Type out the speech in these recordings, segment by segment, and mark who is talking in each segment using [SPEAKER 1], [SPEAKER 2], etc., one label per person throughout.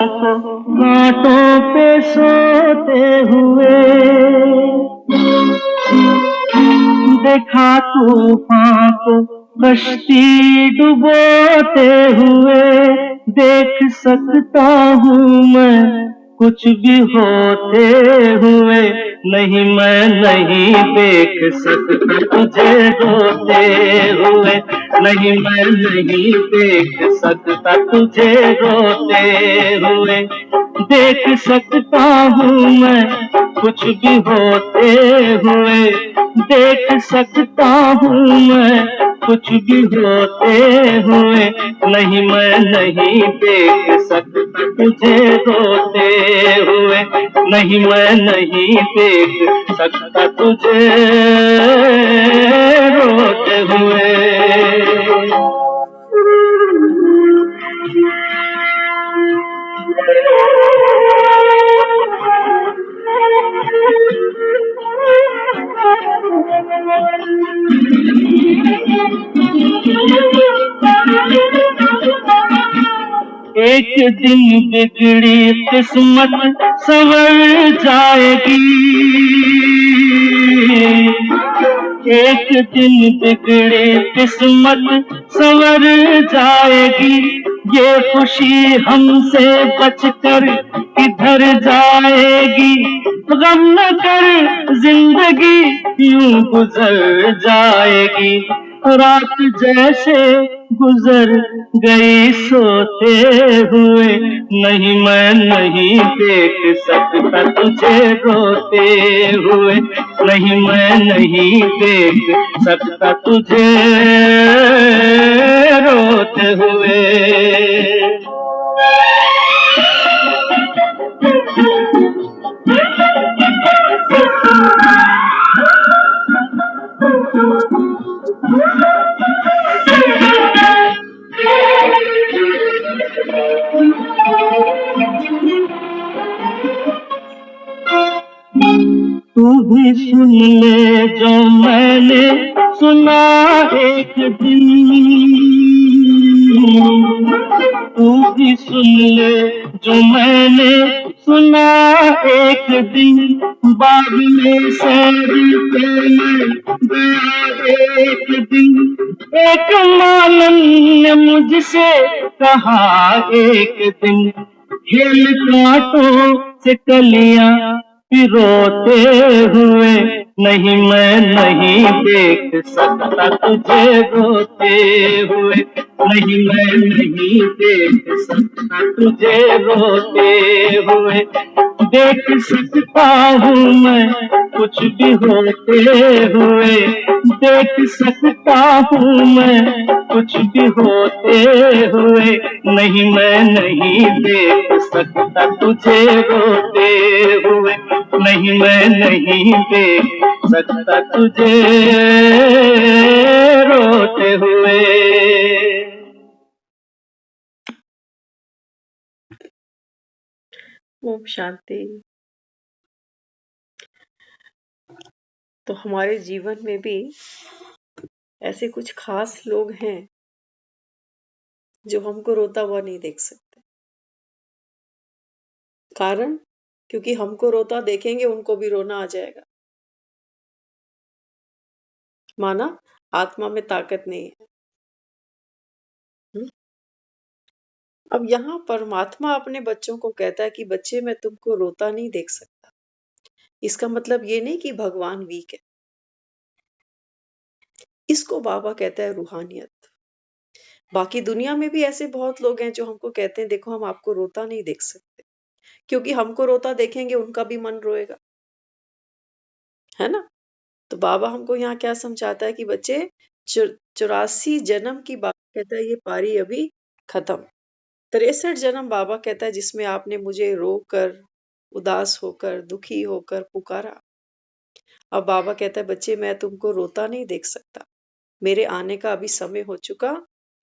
[SPEAKER 1] घाटों पे सोते हुए देखा तूफान को कश्ती डुबोते हुए। देख सकता हूँ मैं कुछ भी होते हुए, नहीं मैं नहीं देख सकता तुझे रोते हुए। नहीं मैं नहीं देख सकता तुझे रोते हुए। देख सकता हूँ मैं कुछ भी होते हुए। देख सकता हूँ मैं कुछ भी होते हुए, नहीं मैं नहीं देख सकता तुझे रोते हुए। नहीं मैं नहीं देख सकता तुझे रोते हुए। एक दिन बिगड़ी किस्मत संवर जाएगी। एक दिन बिगड़ी किस्मत संवर जाएगी। ये खुशी हमसे बचकर किधर जाएगी। गम न कर जिंदगी यूं गुजर जाएगी। रात जैसे गुजर गई सोते हुए, नहीं मैं नहीं देख सकता तुझे रोते हुए। नहीं मैं नहीं देख सकता तुझे रोते हुए। तू भी सुन ले जो मैंने सुना एक दिन। तू भी सुन ले जो मैंने सुना एक दिन। बाग में सैर पे गया एक दिन। एक मालन ने मुझसे कहा एक दिन, खेल कांटों से कलियां पिरोते हुए, नहीं मैं नहीं देख सकता तुझे रोते हुए। नहीं मैं नहीं देख सकता तुझे रोते हुए। देख सकता हूँ मैं कुछ भी होते हुए। देख सकता हूँ मैं कुछ भी होते हुए, नहीं मैं नहीं देख सकता तुझे रोते हुए। नहीं मैं नहीं देख सकता तुझे रोते हुए।
[SPEAKER 2] ओम शांति। तो हमारे जीवन में भी ऐसे कुछ खास लोग हैं जो हमको रोता हुआ नहीं देख सकते। कारण क्योंकि हमको रोता देखेंगे उनको भी रोना आ जाएगा। माना आत्मा में ताकत नहीं है। हुँ? अब यहाँ परमात्मा अपने बच्चों को कहता है कि बच्चे मैं तुमको रोता नहीं देख सकता। इसका मतलब ये नहीं कि भगवान वीक है। इसको बाबा कहता है रूहानियत। बाकी दुनिया में भी ऐसे बहुत लोग हैं जो हमको कहते हैं देखो हम आपको रोता नहीं देख सकते। क्योंकि हमको रोता देखेंगे उनका भी मन रोएगा। है ना? तो बाबा हमको यहाँ क्या समझाता है कि बच्चे 84 जन्म की बात कहता है ये पारी अभी खत्म। 63 जन्म बाबा कहता है जिसमें आपने मुझे रोकर, उदास होकर, दुखी होकर पुकारा। अब बाबा कहता है बच्चे मैं तुमको रोता नहीं देख सकता। मेरे आने का अभी समय हो चुका।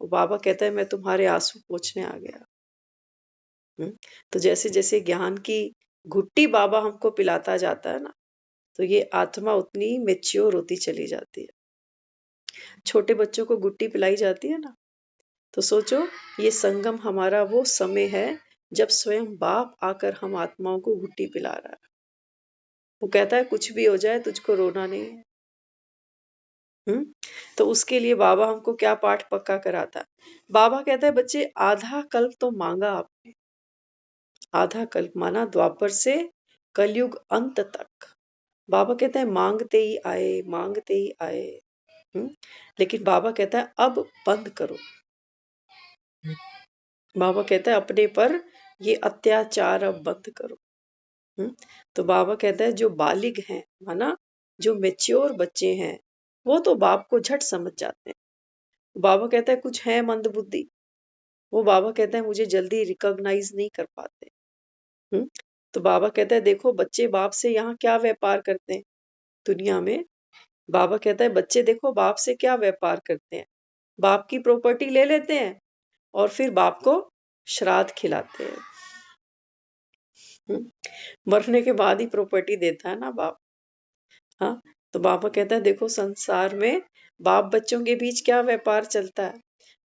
[SPEAKER 2] और बाबा कहता है मैं तुम्हारे आंसू पोंछने आ गया। तो जैसे जैसे ज्ञान की घुट्टी बाबा हमको पिलाता जाता है ना, तो ये आत्मा उतनी मैच्योर होती चली जाती है। छोटे बच्चों को गुट्टी पिलाई जाती है ना, तो सोचो ये संगम हमारा वो समय है जब स्वयं बाप आकर हम आत्माओं को घुट्टी पिला रहा है। वो कहता है कुछ भी हो जाए तुझको रोना नहीं है। तो उसके लिए बाबा हमको क्या पाठ पक्का कराता है? बाबा कहता है बच्चे आधा कल्प तो मांगा आपने, आधा कल्प माना द्वापर से कलयुग अंत तक। बाबा कहता है मांगते ही आए, मांगते ही आए। हम्म? लेकिन बाबा कहता है अब बंद करो। बाबा कहता है अपने पर ये अत्याचार अब बंद करो। तो बाबा कहता है जो बालिग हैं, माना जो मेच्योर बच्चे हैं, वो तो बाप को झट समझ जाते हैं। बाबा कहता है कुछ है मंद बुद्धि, वो बाबा कहता है मुझे जल्दी रिकॉग्नाइज नहीं कर पाते। हम्म? तो बाबा कहता है देखो बच्चे बाप से यहाँ क्या व्यापार करते हैं दुनिया में। बाबा कहता है बच्चे देखो बाप से क्या व्यापार करते हैं, बाप की प्रॉपर्टी ले लेते हैं और फिर बाप को श्राद्ध खिलाते हैं। मरने के बाद ही प्रॉपर्टी देता है ना बाप। हाँ, तो बाबा कहता है देखो संसार में बाप बच्चों के बीच क्या व्यापार चलता है।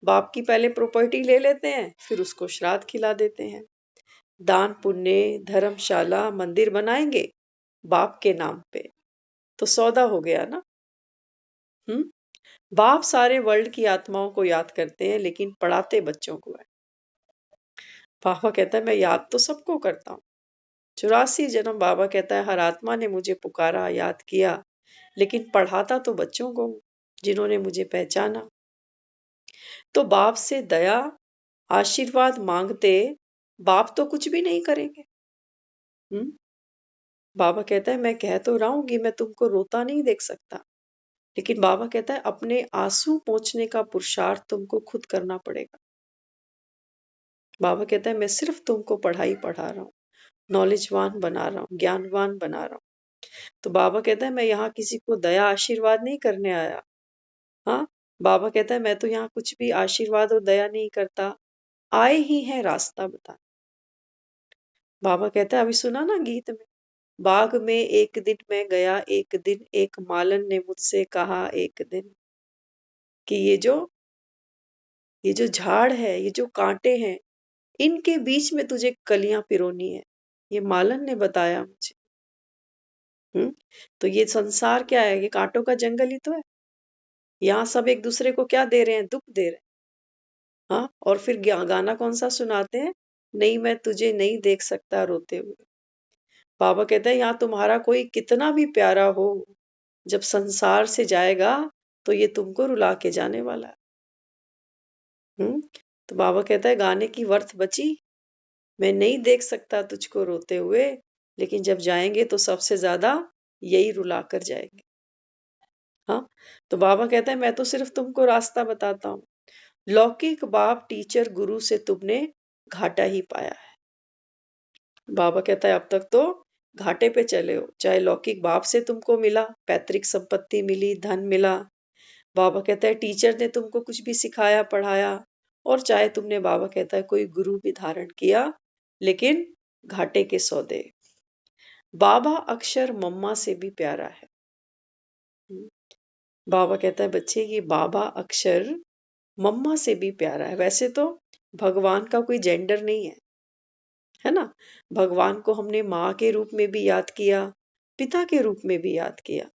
[SPEAKER 2] बाप की पहले प्रॉपर्टी ले लेते हैं, फिर उसको श्राद्ध खिला देते हैं। दान पुण्य धर्मशाला मंदिर बनाएंगे बाप के नाम पे, तो सौदा हो गया ना। हम्म बाप सारे वर्ल्ड की आत्माओं को याद करते हैं लेकिन पढ़ाते बच्चों को है। बाबा कहता है मैं याद तो सबको करता हूँ, 84 जन्म बाबा कहता है हर आत्मा ने मुझे पुकारा याद किया, लेकिन पढ़ाता तो बच्चों को हूं, जिन्होंने मुझे पहचाना। तो बाप से दया आशीर्वाद मांगते बाप तो कुछ भी नहीं करेंगे। हम्म बाबा कहता है मैं कह तो रहा हूं कि मैं तुमको रोता नहीं देख सकता, लेकिन बाबा कहता है अपने आंसू पोंछने का पुरुषार्थ तुमको खुद करना पड़ेगा। बाबा कहता है मैं सिर्फ तुमको पढ़ाई पढ़ा रहा हूँ, नॉलेजवान बना रहा हूँ, ज्ञानवान बना रहा हूँ। तो बाबा कहता है मैं यहाँ किसी को दया आशीर्वाद नहीं करने आया। हाँ, बाबा कहता है मैं तो यहाँ कुछ भी आशीर्वाद और दया नहीं करता, आए ही है रास्ता बता। बाबा कहता है अभी सुना ना गीत में, बाग में एक दिन मैं गया, एक दिन एक मालन ने मुझसे कहा एक दिन कि ये जो झाड़ है, ये जो कांटे हैं, इनके बीच में तुझे कलियां पिरोनी है। ये मालन ने बताया मुझे। हम्म तो ये संसार क्या है, ये कांटों का जंगल ही तो है। यहाँ सब एक दूसरे को क्या दे रहे हैं, दुख दे रहे हैं। हाँ, और फिर गाना कौन सा सुनाते हैं, नहीं मैं तुझे नहीं देख सकता रोते हुए। बाबा कहते हैं यहाँ तुम्हारा कोई कितना भी प्यारा हो, जब संसार से जाएगा तो ये तुमको रुला के जाने वाला है। तो बाबा कहता है गाने की वर्थ बची, मैं नहीं देख सकता तुझको रोते हुए, लेकिन जब जाएंगे तो सबसे ज्यादा यही रुला कर जाएंगे। हाँ, तो बाबा कहता है मैं तो सिर्फ तुमको रास्ता बताता हूँ, लौकिक बाप टीचर गुरु से तुमने घाटा ही पाया है। बाबा कहता है अब तक तो घाटे पे चले हो, चाहे लौकिक बाप से तुमको मिला, पैतृक संपत्ति मिली, धन मिला। बाबा कहता है टीचर ने तुमको कुछ भी सिखाया पढ़ाया, और चाहे तुमने बाबा कहता है कोई गुरु भी धारण किया, लेकिन घाटे के सौदे। बाबा अक्षर मम्मा से भी प्यारा है। बाबा कहता है बच्चे ये बाबा अक्षर मम्मा से भी प्यारा है। वैसे तो भगवान का कोई जेंडर नहीं है ना। भगवान को हमने माँ के रूप में भी याद किया, पिता के रूप में भी याद किया।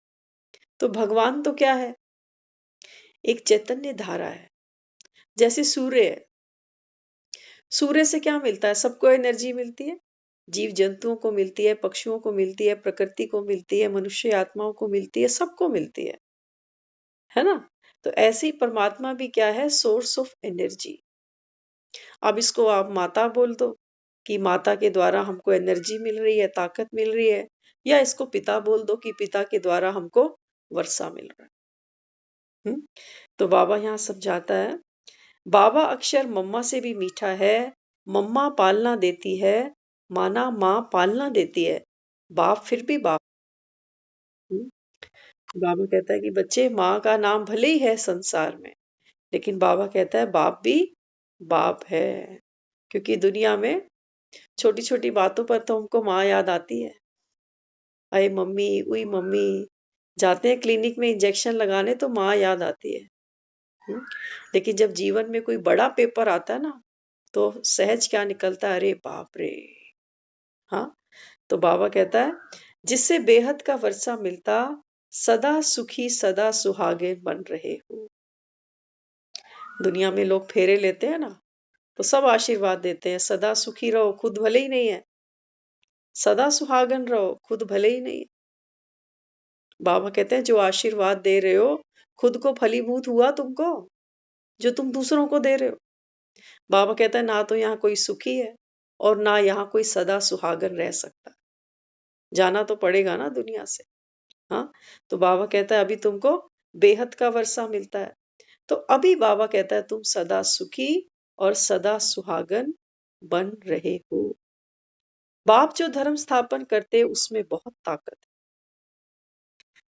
[SPEAKER 2] तो भगवान तो क्या है, एक चैतन्य धारा है, जैसे सूर्य है। सूर्य से क्या मिलता है, सबको एनर्जी मिलती है, जीव जंतुओं को मिलती है, पक्षियों को मिलती है, प्रकृति को मिलती है, मनुष्य आत्माओं को मिलती है, सबको मिलती है ना। तो ऐसे ही परमात्मा भी क्या है, सोर्स ऑफ एनर्जी। अब इसको आप माता बोल दो कि माता के द्वारा हमको एनर्जी मिल रही है, ताकत मिल रही है, या इसको पिता बोल दो कि पिता के द्वारा हमको वर्षा मिल रहा है। तो बाबा यहाँ समझाता है बाबा अक्षर मम्मा से भी मीठा है, मम्मा पालना देती है, माना माँ पालना देती है, बाप फिर भी बाप। हम्म, बाबा कहता है कि बच्चे माँ का नाम भले ही है संसार में, लेकिन बाबा कहता है बाप भी बाप है। क्योंकि दुनिया में छोटी छोटी बातों पर तो हमको माँ याद आती है, अरे मम्मी उई मम्मी, जाते हैं क्लिनिक में इंजेक्शन लगाने तो माँ याद आती है। हम्म, लेकिन जब जीवन में कोई बड़ा पेपर आता है ना, तो सहज क्या निकलता है, अरे बाप रे। हाँ, तो बाबा कहता है जिससे बेहद का वर्षा मिलता, सदा सुखी सदा सुहागे बन रहे हो। दुनिया में लोग फेरे लेते हैं ना, तो सब आशीर्वाद देते हैं, सदा सुखी रहो, खुद भले ही नहीं है। सदा सुहागन रहो, खुद भले ही नहीं है। बाबा कहते हैं जो आशीर्वाद दे रहे हो, खुद को फलीभूत हुआ तुमको, जो तुम दूसरों को दे रहे हो। बाबा कहता है ना तो यहाँ कोई सुखी है और ना यहाँ कोई सदा सुहागन रह सकता। जाना तो पड़ेगा ना दुनिया से। हाँ, तो बाबा कहता है अभी तुमको बेहद का वर्षा मिलता है, तो अभी बाबा कहता है तुम सदा सुखी और सदा सुहागन बन रहे हो। बाप जो धर्म स्थापन करते हैं उसमें बहुत ताकत है।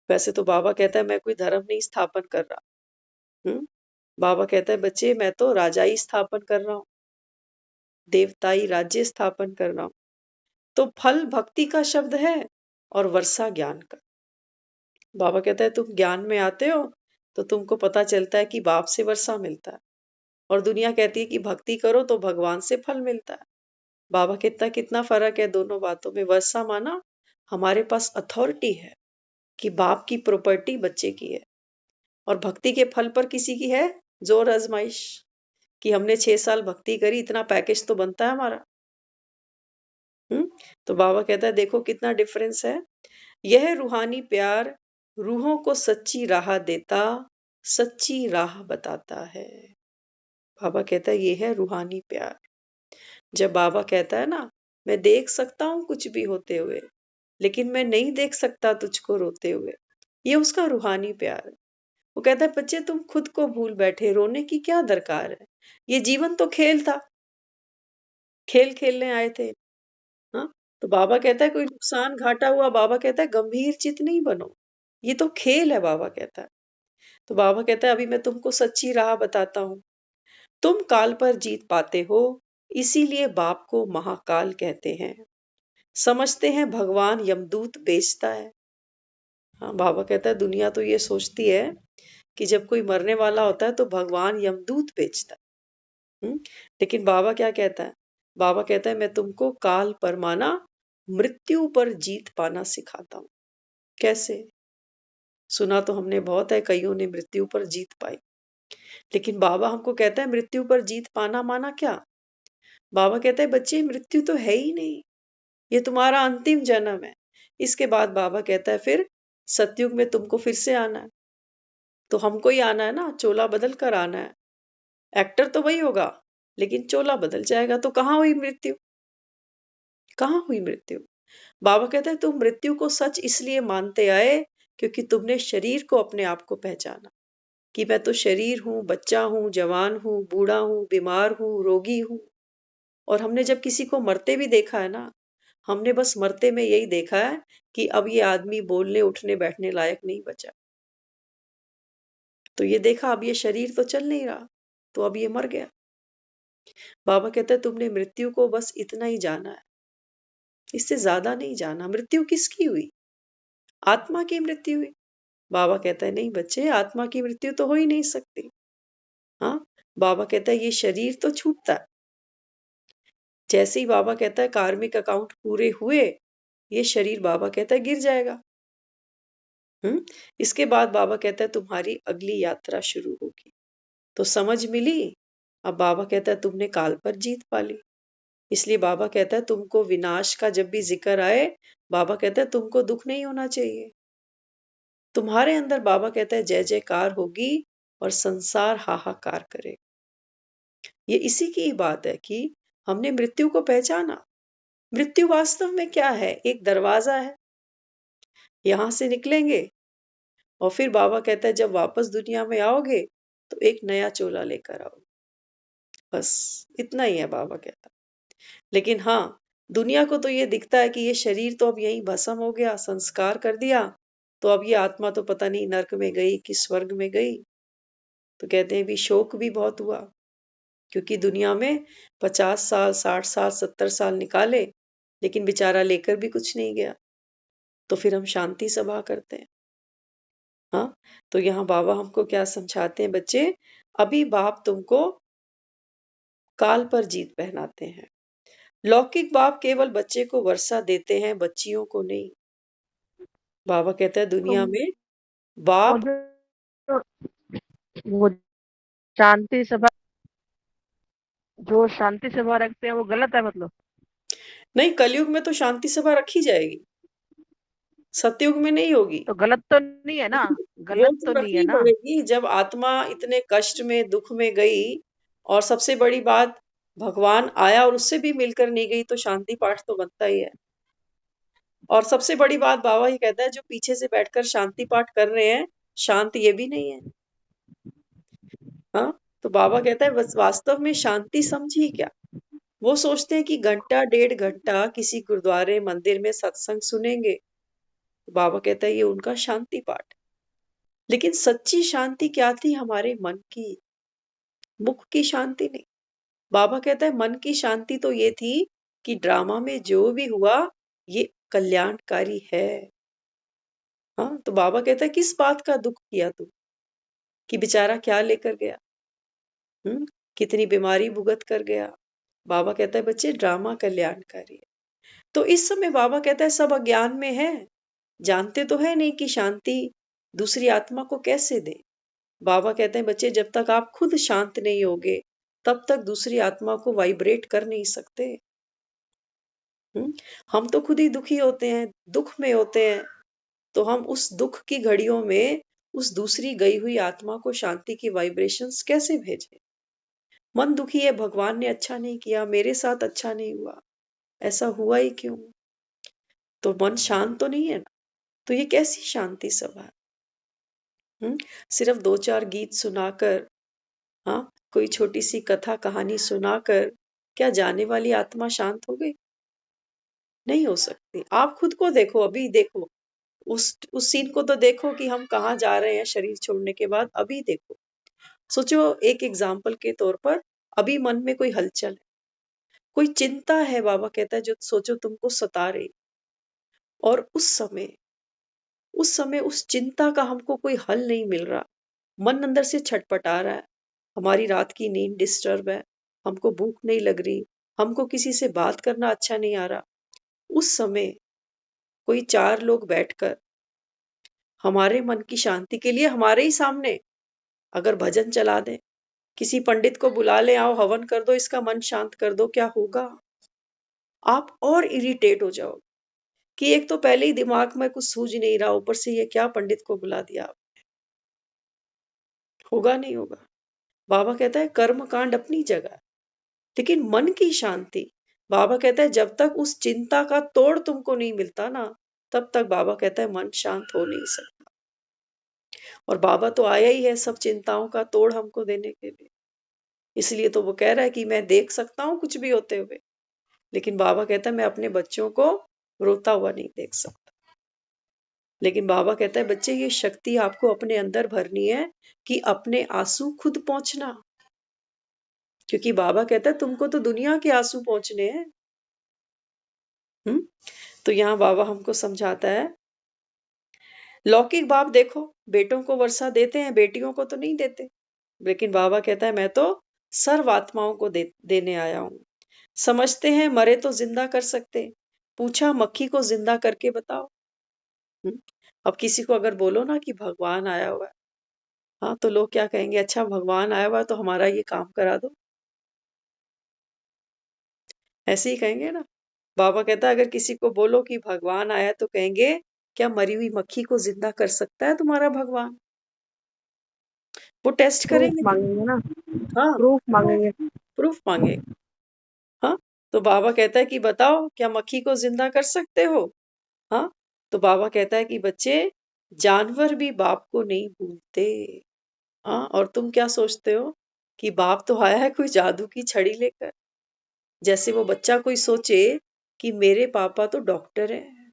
[SPEAKER 2] वैसे तो बाबा कहता है मैं कोई धर्म नहीं स्थापन कर रहा। बाबा कहता है बच्चे मैं तो राजाई स्थापन कर रहा हूँ, देवताई राज्य स्थापन कर रहा हूँ। तो फल भक्ति का शब्द है और वर्षा ज्ञान का। बाबा कहता है तुम ज्ञान में आते हो तो तुमको पता चलता है कि बाप से वर्षा मिलता है, और दुनिया कहती है कि भक्ति करो तो भगवान से फल मिलता है। बाबा कहता है कितना फर्क है दोनों बातों में। वर्षा माना हमारे पास अथॉरिटी है कि बाप की प्रॉपर्टी बच्चे की है, और भक्ति के फल पर किसी की है जोर आजमाइश कि हमने 6 साल भक्ति करी, इतना पैकेज तो बनता है हमारा। तो बाबा कहता है देखो कितना डिफरेंस है। यह रूहानी प्यार रूहों को सच्ची राह देता, सच्ची राह बताता है। बाबा कहता है ये है रूहानी प्यार। जब बाबा कहता है ना मैं देख सकता हूं कुछ भी होते हुए, लेकिन मैं नहीं देख सकता तुझको रोते हुए, ये उसका रूहानी प्यार है। वो कहता है बच्चे तुम खुद को भूल बैठे, रोने की क्या दरकार है, ये जीवन तो खेल था, खेल खेलने आए थे। हाँ, तो बाबा कहता है कोई नुकसान घाटा हुआ, बाबा कहता है गंभीर चित नहीं बनो, ये तो खेल है। बाबा कहता है, तो बाबा कहता है अभी मैं तुमको सच्ची राह बताता हूँ। तुम काल पर जीत पाते हो, इसीलिए बाप को महाकाल कहते हैं। समझते हैं भगवान यमदूत बेचता है। हाँ, बाबा कहता है दुनिया तो ये सोचती है कि जब कोई मरने वाला होता है तो भगवान यमदूत बेचता है। लेकिन बाबा क्या कहता है, बाबा कहता है मैं तुमको काल पर माना मृत्यु पर जीत पाना सिखाता हूँ। कैसे? सुना तो हमने बहुत है, कईयों ने मृत्यु पर जीत पाई, लेकिन बाबा हमको कहता है मृत्यु पर जीत पाना माना क्या? बाबा कहता है बच्चे मृत्यु तो है ही नहीं, ये तुम्हारा अंतिम जन्म है। इसके बाद बाबा कहता है फिर सतयुग में तुमको फिर से आना है। तो हमको ही आना है ना, चोला बदल कर आना है। एक्टर तो वही होगा लेकिन चोला बदल जाएगा। तो कहाँ हुई मृत्यु? कहाँ हुई मृत्यु? बाबा कहते हैं तुम मृत्यु को सच इसलिए मानते आए क्योंकि तुमने शरीर को अपने आप को पहचाना कि मैं तो शरीर हूँ, बच्चा हूँ, जवान हूँ, बूढ़ा हूँ, बीमार हूँ, रोगी हूँ। और हमने जब किसी को मरते भी देखा है ना, हमने बस मरते में यही देखा है कि अब ये आदमी बोलने उठने बैठने लायक नहीं बचा। तो ये देखा अब ये शरीर तो चल नहीं रहा, तो अब ये मर गया। बाबा कहते हैं तुमने मृत्यु को बस इतना ही जाना है, इससे ज्यादा नहीं जाना। मृत्यु किसकी हुई? आत्मा की मृत्यु हुई। बाबा कहता है नहीं बच्चे, आत्मा की मृत्यु तो हो ही नहीं सकती। हाँ, बाबा कहता है ये शरीर तो छूटता है। जैसे ही बाबा कहता है कार्मिक अकाउंट पूरे हुए, ये शरीर बाबा कहता है गिर जाएगा। इसके बाद बाबा कहता है तुम्हारी अगली यात्रा शुरू होगी। तो समझ मिली। अब बाबा कहता है तुमने काल पर जीत पा ली। इसलिए बाबा कहता है तुमको विनाश का जब भी जिक्र आए, बाबा कहता है तुमको दुख नहीं होना चाहिए। तुम्हारे अंदर बाबा कहता है जय जयकार होगी और संसार हाहाकार करे। ये इसी की ही बात है कि हमने मृत्यु को पहचाना। मृत्यु वास्तव में क्या है? एक दरवाजा है, यहां से निकलेंगे और फिर बाबा कहता है जब वापस दुनिया में आओगे तो एक नया चोला लेकर आओ। बस इतना ही है बाबा कहता। लेकिन हाँ, दुनिया को तो ये दिखता है कि ये शरीर तो अब यहीं भस्म हो गया, संस्कार कर दिया, तो अब ये आत्मा तो पता नहीं नरक में गई कि स्वर्ग में गई। तो कहते हैं भी शोक भी बहुत हुआ, क्योंकि दुनिया में 50 साल 60 साल 70 साल निकाले, लेकिन बेचारा लेकर भी कुछ नहीं गया। तो फिर हम शांति सभा करते हैं। हाँ, तो यहाँ बाबा हमको क्या समझाते हैं बच्चे, अभी बाप तुमको काल पर जीत पहनाते हैं। लौकिक बाप केवल बच्चे को वर्षा देते हैं, बच्चियों को नहीं। बाबा कहता है
[SPEAKER 3] तो
[SPEAKER 2] दुनिया में
[SPEAKER 3] वो
[SPEAKER 2] बाप
[SPEAKER 3] वो शांति सभा जो शांति सभा रखते हैं वो गलत है मतलब?
[SPEAKER 2] नहीं, कलयुग में तो शांति सभा रखी जाएगी, सतयुग में नहीं होगी।
[SPEAKER 3] तो गलत तो नहीं है ना?
[SPEAKER 2] वो
[SPEAKER 3] गलत
[SPEAKER 2] तो
[SPEAKER 3] तो नहीं है
[SPEAKER 2] रखनी
[SPEAKER 3] ना?
[SPEAKER 2] पड़ेगी जब आत्मा इतने कष्ट में, दुख में गई, और सबसे बड़ी बात भगवान आया और उससे भी मिलकर नहीं गई, तो शांति पाठ तो बनता ही है। और सबसे बड़ी बात बाबा ये कहता है जो पीछे से बैठकर शांति पाठ कर रहे हैं, शांत ये भी नहीं है। हाँ, तो बाबा कहता है बस वास्तव में शांति समझी क्या? वो सोचते हैं कि घंटा 1.5 घंटा किसी गुरुद्वारे मंदिर में सत्संग सुनेंगे। बाबा कहता है ये उनका शांति पाठ। लेकिन सच्ची शांति क्या थी? हमारे मन की, मुख की शांति नहीं। बाबा कहता है मन की शांति तो ये थी कि ड्रामा में जो भी हुआ ये कल्याणकारी है। हाँ, तो बाबा कहता है किस बात का दुख किया तू, कि बेचारा क्या लेकर गया, कितनी बीमारी भुगत कर गया। बाबा कहता है बच्चे ड्रामा कल्याणकारी है। तो इस समय बाबा कहता है सब अज्ञान में है, जानते तो है नहीं कि शांति दूसरी आत्मा को कैसे दे। बाबा कहते हैं बच्चे जब तक आप खुद शांत नहीं होगे तब तक दूसरी आत्मा को वाइब्रेट कर नहीं सकते। हम तो खुद ही दुखी होते हैं, दुख में होते हैं, तो हम उस दुख की घड़ियों में उस दूसरी गई हुई आत्मा को शांति की वाइब्रेशंस कैसे भेजें? मन दुखी है, भगवान ने अच्छा नहीं किया, मेरे साथ अच्छा नहीं हुआ, ऐसा हुआ ही क्यों? तो मन शांत तो नहीं है ना। तो ये कैसी शांति सभा है? सिर्फ 2-4 गीत सुनाकर, हाँ, कोई छोटी सी कथा कहानी सुनाकर क्या जाने वाली आत्मा शांत हो गई? नहीं हो सकती। आप खुद को देखो, अभी देखो, उस सीन को तो देखो कि हम कहाँ जा रहे हैं शरीर छोड़ने के बाद। अभी देखो, सोचो एक एग्जाम्पल के तौर पर, अभी मन में कोई हलचल है, कोई चिंता है, बाबा कहता है जो सोचो तुमको सता रही, और उस समय उस चिंता का हमको कोई हल नहीं मिल रहा, मन अंदर से छटपटा रहा है, हमारी रात की नींद डिस्टर्ब है, हमको भूख नहीं लग रही, हमको किसी से बात करना अच्छा नहीं आ रहा। उस समय कोई 4 लोग बैठकर हमारे मन की शांति के लिए हमारे ही सामने अगर भजन चला दें, किसी पंडित को बुला ले, आओ हवन कर दो, इसका मन शांत कर दो, क्या होगा? आप और इरिटेट हो जाओ कि एक तो पहले ही दिमाग में कुछ सूझ नहीं रहा, ऊपर से ये क्या पंडित को बुला दिया आप। होगा नहीं होगा। बाबा कहता है कर्म कांड अपनी जगह, लेकिन मन की शांति, बाबा कहता है जब तक उस चिंता का तोड़ तुमको नहीं मिलता ना, तब तक बाबा कहता है मन शांत हो नहीं सकता। और बाबा तो आया ही है सब चिंताओं का तोड़ हमको देने के लिए। इसलिए तो वो कह रहा है कि मैं देख सकता हूँ कुछ भी होते हुए, लेकिन बाबा कहता है मैं अपने बच्चों को रोता हुआ नहीं देख सकता। लेकिन बाबा कहता है बच्चे ये शक्ति आपको अपने अंदर भरनी है कि अपने आंसू खुद पहुंचना, क्योंकि बाबा कहता है तुमको तो दुनिया के आंसू पहुंचने हैं। तो यहाँ बाबा हमको समझाता है, लौकिक बाप देखो बेटों को वर्षा देते हैं, बेटियों को तो नहीं देते। लेकिन बाबा कहता है मैं तो सर्व आत्माओं को देने आया हूं। समझते हैं मरे तो जिंदा कर सकते, पूछा मक्खी को जिंदा करके बताओ। अब किसी को अगर बोलो ना कि भगवान आया हुआ है, हाँ, तो लोग क्या कहेंगे, अच्छा भगवान आया हुआ है तो हमारा ये काम करा दो, ऐसे ही कहेंगे ना। बाबा कहता है अगर किसी को बोलो कि भगवान आया तो कहेंगे क्या मरी हुई मक्खी को जिंदा कर सकता है तुम्हारा भगवान? वो टेस्ट
[SPEAKER 3] प्रूफ
[SPEAKER 2] करेंगे तुम।
[SPEAKER 3] मांगेंगे ना,
[SPEAKER 2] हाँ,
[SPEAKER 3] प्रूफ मांगेंगे।
[SPEAKER 2] प्रूफ मांगे। हाँ, तो बाबा कहता है कि बताओ क्या मक्खी को जिंदा कर सकते हो? हाँ, तो बाबा कहता है कि बच्चे जानवर भी बाप को नहीं भूलते। हाँ, और तुम क्या सोचते हो कि बाप तो आया है कोई जादू की छड़ी लेकर? जैसे वो बच्चा कोई सोचे कि मेरे पापा तो डॉक्टर हैं,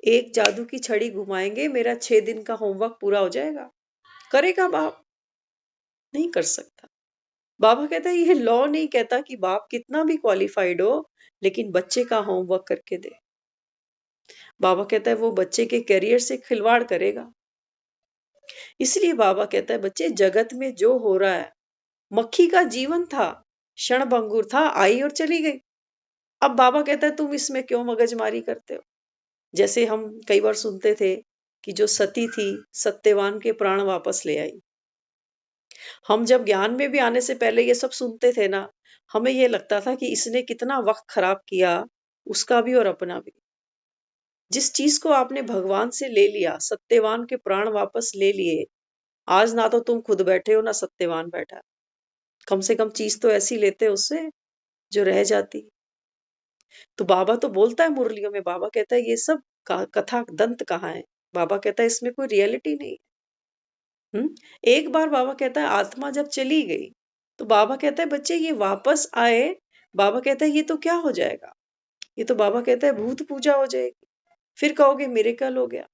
[SPEAKER 2] एक जादू की छड़ी घुमाएंगे मेरा 6 दिन का होमवर्क पूरा हो जाएगा। करेगा बाप? नहीं कर सकता। बाबा कहता है ये लॉ नहीं कहता कि बाप कितना भी क्वालिफाइड हो लेकिन बच्चे का होमवर्क करके दे। बाबा कहता है वो बच्चे के करियर से खिलवाड़ करेगा। इसलिए बाबा कहता है बच्चे जगत में जो हो रहा है, मक्खी का जीवन था, क्षण भंगुर था, आई और चली गई। अब बाबा कहता है तुम इसमें क्यों मगजमारी करते हो। जैसे हम कई बार सुनते थे कि जो सती थी सत्यवान के प्राण वापस ले आई। हम जब ज्ञान में भी आने से पहले ये सब सुनते थे ना, हमें ये लगता था कि इसने कितना वक्त खराब किया, उसका भी और अपना भी। जिस चीज को आपने भगवान से ले लिया, सत्यवान के प्राण वापस ले लिए, आज ना तो तुम खुद बैठे हो ना सत्यवान बैठा है। कम से कम चीज तो ऐसी लेते उससे जो रह जाती। तो बाबा तो बोलता है मुरलियों में, बाबा कहता है ये सब कथा दंत कहाँ है। बाबा कहता है इसमें कोई रियलिटी नहीं है। एक बार बाबा कहता है आत्मा जब चली गई, तो बाबा कहता है बच्चे ये वापस आए। बाबा कहता है ये तो क्या हो जाएगा, ये तो बाबा कहता है भूत पूजा हो जाएगी, फिर कहोगे मिरेकल हो गया।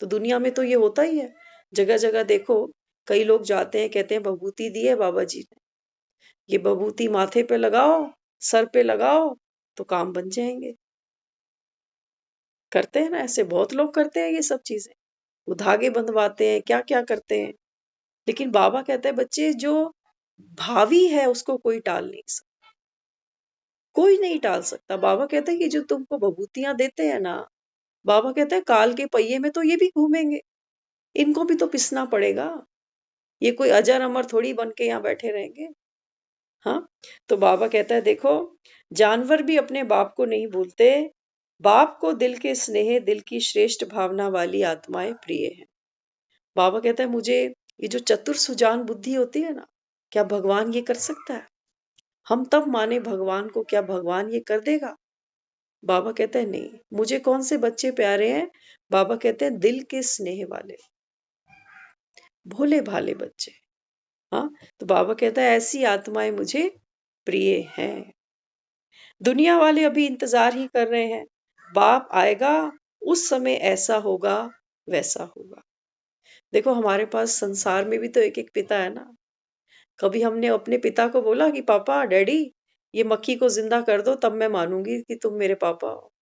[SPEAKER 2] तो दुनिया में तो ये होता ही है, जगह जगह देखो, कई लोग जाते हैं कहते हैं बभूति दी है बाबा जी ने, ये बभूति माथे पे लगाओ, सर पे लगाओ, तो काम बन जाएंगे। करते हैं ना ऐसे, बहुत लोग करते हैं ये सब चीजें, वो धागे बंधवाते हैं, क्या क्या करते हैं। लेकिन बाबा कहते हैं बच्चे जो भावी है उसको कोई टाल नहीं सकता, कोई नहीं टाल सकता। बाबा कहते हैं कि जो तुमको बभूतियां देते हैं ना, बाबा कहते हैं काल के पहिए में तो ये भी घूमेंगे, इनको भी तो पिसना पड़ेगा। ये कोई अजर अमर थोड़ी बन के यहाँ बैठे रहेंगे। हाँ, तो बाबा कहता है देखो, जानवर भी अपने बाप को नहीं भूलते, बाप को दिल के स्नेह, दिल की श्रेष्ठ भावना वाली आत्माएं प्रिय हैं। बाबा कहता है मुझे ये जो चतुर सुजान बुद्धि होती है ना, क्या भगवान ये कर सकता है। हम तब माने भगवान को, क्या भगवान ये कर देगा। बाबा कहते हैं नहीं, मुझे कौन से बच्चे प्यारे हैं। बाबा कहते हैं दिल के स्नेह वाले, भोले भाले बच्चे। हाँ, तो बाबा कहता है ऐसी आत्माएं मुझे प्रिय हैं। दुनिया वाले अभी इंतजार ही कर रहे हैं, बाप आएगा उस समय ऐसा होगा वैसा होगा। देखो हमारे पास संसार में भी तो एक एक पिता है ना। कभी हमने अपने पिता को बोला कि पापा डैडी ये मक्खी को जिंदा कर दो तब मैं मानूंगी कि तुम मेरे पापा हो।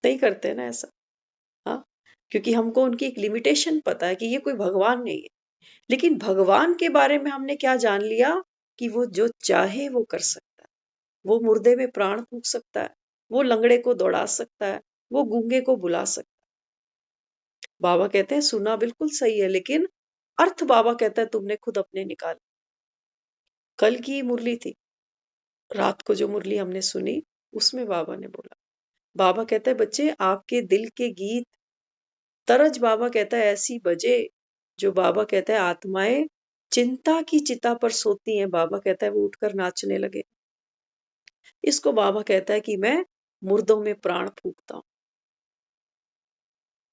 [SPEAKER 2] नहीं करते ना ऐसा। हाँ, क्योंकि हमको उनकी एक लिमिटेशन पता है कि ये कोई भगवान नहीं है। लेकिन भगवान के बारे में हमने क्या जान लिया कि वो जो चाहे वो कर सकता है। वो मुर्दे में प्राण फूंक सकता है, वो लंगड़े को दौड़ा सकता है, वो गूंगे को बुला सकता है। बाबा कहते हैं सुना बिल्कुल सही है, लेकिन अर्थ बाबा कहता है तुमने खुद अपने निकाल। कल की मुरली थी, रात को जो मुरली हमने सुनी, उसमें बाबा ने बोला, बाबा कहता है बच्चे आपके दिल के गीत तरज, बाबा कहता है ऐसी बजे, जो बाबा कहता है आत्माएं चिंता की चिता पर सोती हैं, बाबा कहता है वो उठकर नाचने लगे। इसको बाबा कहता है कि मैं मुर्दों में प्राण फूंकता हूं।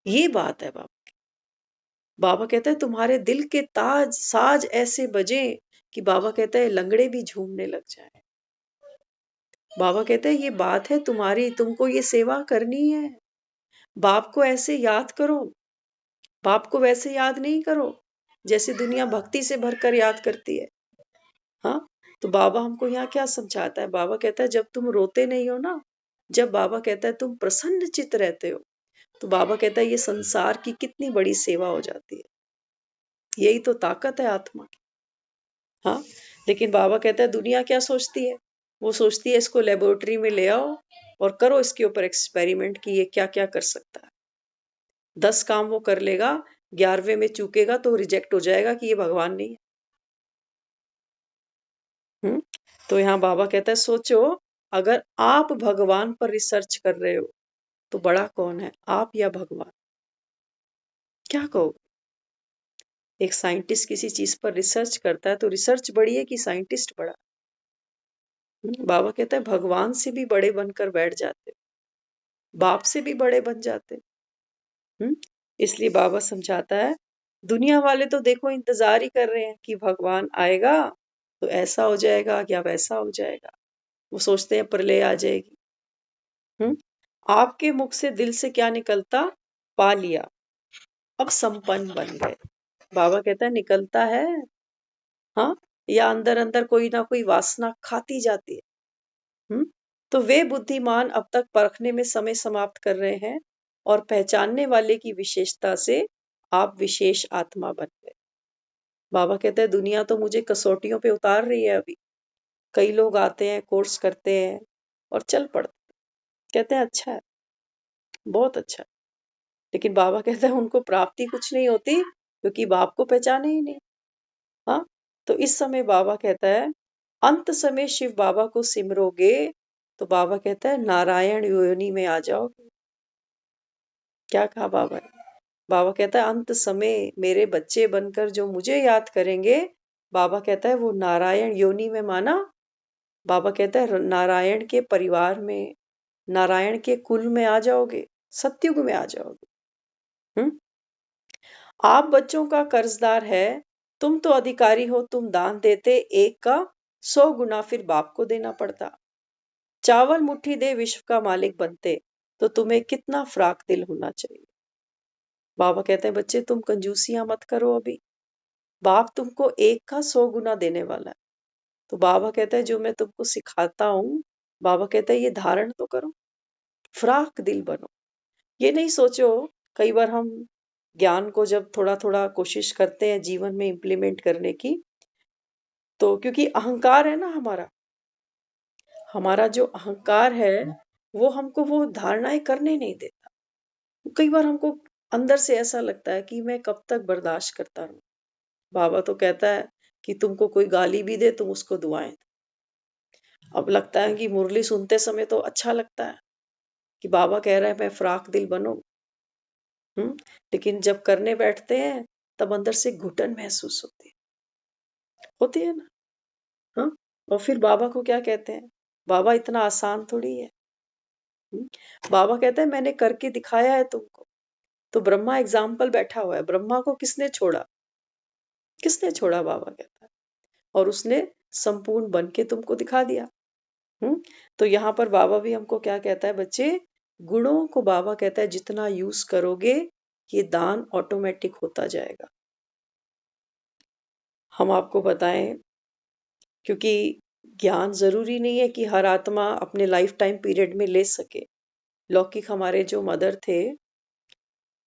[SPEAKER 2] ये बात है बाबा। बाबा कहता है तुम्हारे दिल के ताज साज ऐसे बजे कि बाबा कहता है लंगड़े भी झूमने लग जाए। बाबा कहते हैं ये बात है तुम्हारी, तुमको ये सेवा करनी है। बाप को ऐसे याद करो, बाप को वैसे याद नहीं करो जैसे दुनिया भक्ति से भरकर याद करती है। हाँ, तो बाबा हमको यहाँ क्या समझाता है। बाबा कहता है जब तुम रोते नहीं हो ना, जब बाबा कहता है तुम प्रसन्न चित्त रहते हो, तो बाबा कहता है ये संसार की कितनी बड़ी सेवा हो जाती है। यही तो ताकत है आत्मा की। हाँ, लेकिन बाबा कहता है दुनिया क्या सोचती है, वो सोचती है इसको लेबोरेटरी में ले आओ और करो इसके ऊपर एक्सपेरिमेंट कि ये क्या क्या कर सकता है। 10 काम वो कर लेगा, 11वें में चूकेगा तो रिजेक्ट हो जाएगा कि ये भगवान नहीं है। तो यहाँ बाबा कहता है सोचो, अगर आप भगवान पर रिसर्च कर रहे हो तो बड़ा कौन है, आप या भगवान। क्या कहो। एक साइंटिस्ट किसी चीज पर रिसर्च करता है तो रिसर्च बड़ी है कि साइंटिस्ट बड़ा। बाबा कहता है भगवान से भी बड़े बनकर बैठ जाते, बाप से भी बड़े बन जाते। इसलिए बाबा समझाता है दुनिया वाले तो देखो इंतजार ही कर रहे हैं कि भगवान आएगा तो ऐसा हो जाएगा या वैसा हो जाएगा। वो सोचते हैं प्रलय आ जाएगी। आपके मुख से दिल से क्या निकलता, पा लिया, अब संपन्न बन गए। बाबा कहता है निकलता है, हाँ, या अंदर अंदर कोई ना कोई वासना खाती जाती है। तो वे बुद्धिमान अब तक परखने में समय समाप्त कर रहे हैं और पहचानने वाले की विशेषता से आप विशेष आत्मा बन गए। बाबा कहते हैं दुनिया तो मुझे कसौटियों पे उतार रही है अभी। कई लोग आते हैं, कोर्स करते हैं और चल पड़ते हैं। कहते हैं अच्छा है, बहुत अच्छा है। लेकिन बाबा कहते हैं उनको प्राप्ति कुछ नहीं होती क्योंकि बाप को पहचाने ही नहीं। हाँ, तो इस समय बाबा कहता है अंत समय शिव बाबा को सिमरोगे तो बाबा कहता है नारायण योनि में आ जाओगे। क्या कहा बाबा ने? बाबा कहता है अंत समय मेरे बच्चे बनकर जो मुझे याद करेंगे, बाबा कहता है वो नारायण योनि में, माना बाबा कहता है नारायण के परिवार में, नारायण के कुल में आ जाओगे, सतयुग में आ जाओगे। आप बच्चों का कर्जदार है, तुम तो अधिकारी हो, तुम दान देते एक का 100 गुना फिर बाप को देना पड़ता। चावल मुट्ठी दे विश्व का मालिक बनते तो तुम्हें कितना फ्राक दिल होना चाहिए। बाबा कहते हैं बच्चे तुम कंजूसियां मत करो, अभी बाप तुमको एक का 100 गुना देने वाला है। तो बाबा कहता है जो मैं तुमको सिखाता हूँ, बाबा कहता है ये धारण तो करो, फ्राक दिल बनो। ये नहीं सोचो, कई बार हम ज्ञान को जब थोड़ा थोड़ा कोशिश करते हैं जीवन में इम्प्लीमेंट करने की, तो क्योंकि अहंकार है ना हमारा जो अहंकार है वो हमको वो धारणाएं करने नहीं देता। कई बार हमको अंदर से ऐसा लगता है कि मैं कब तक बर्दाश्त करता रहूं। बाबा तो कहता है कि तुमको कोई गाली भी दे तुम उसको दुआएं दो। अब लगता है कि मुरली सुनते समय तो अच्छा लगता है कि बाबा कह रहा है मैं फ्राक दिल बनो। लेकिन जब करने बैठते हैं तब अंदर से घुटन महसूस होती है ना। हाँ, और फिर बाबा को क्या कहते हैं, बाबा इतना आसान थोड़ी है। बाबा कहते हैं मैंने करके दिखाया है तुमको। तो ब्रह्मा एग्जाम्पल बैठा हुआ है, ब्रह्मा को किसने छोड़ा, किसने छोड़ा, बाबा कहता है, और उसने संपूर्ण बन के तुमको दिखा दिया। तो यहाँ पर बाबा भी हमको क्या कहता है बच्चे, गुणों को बाबा कहता है जितना यूज करोगे ये दान ऑटोमेटिक होता जाएगा। हम आपको बताएं, क्योंकि ज्ञान जरूरी नहीं है कि हर आत्मा अपने लाइफ टाइम पीरियड में ले सके। लौकिक हमारे जो मदर थे,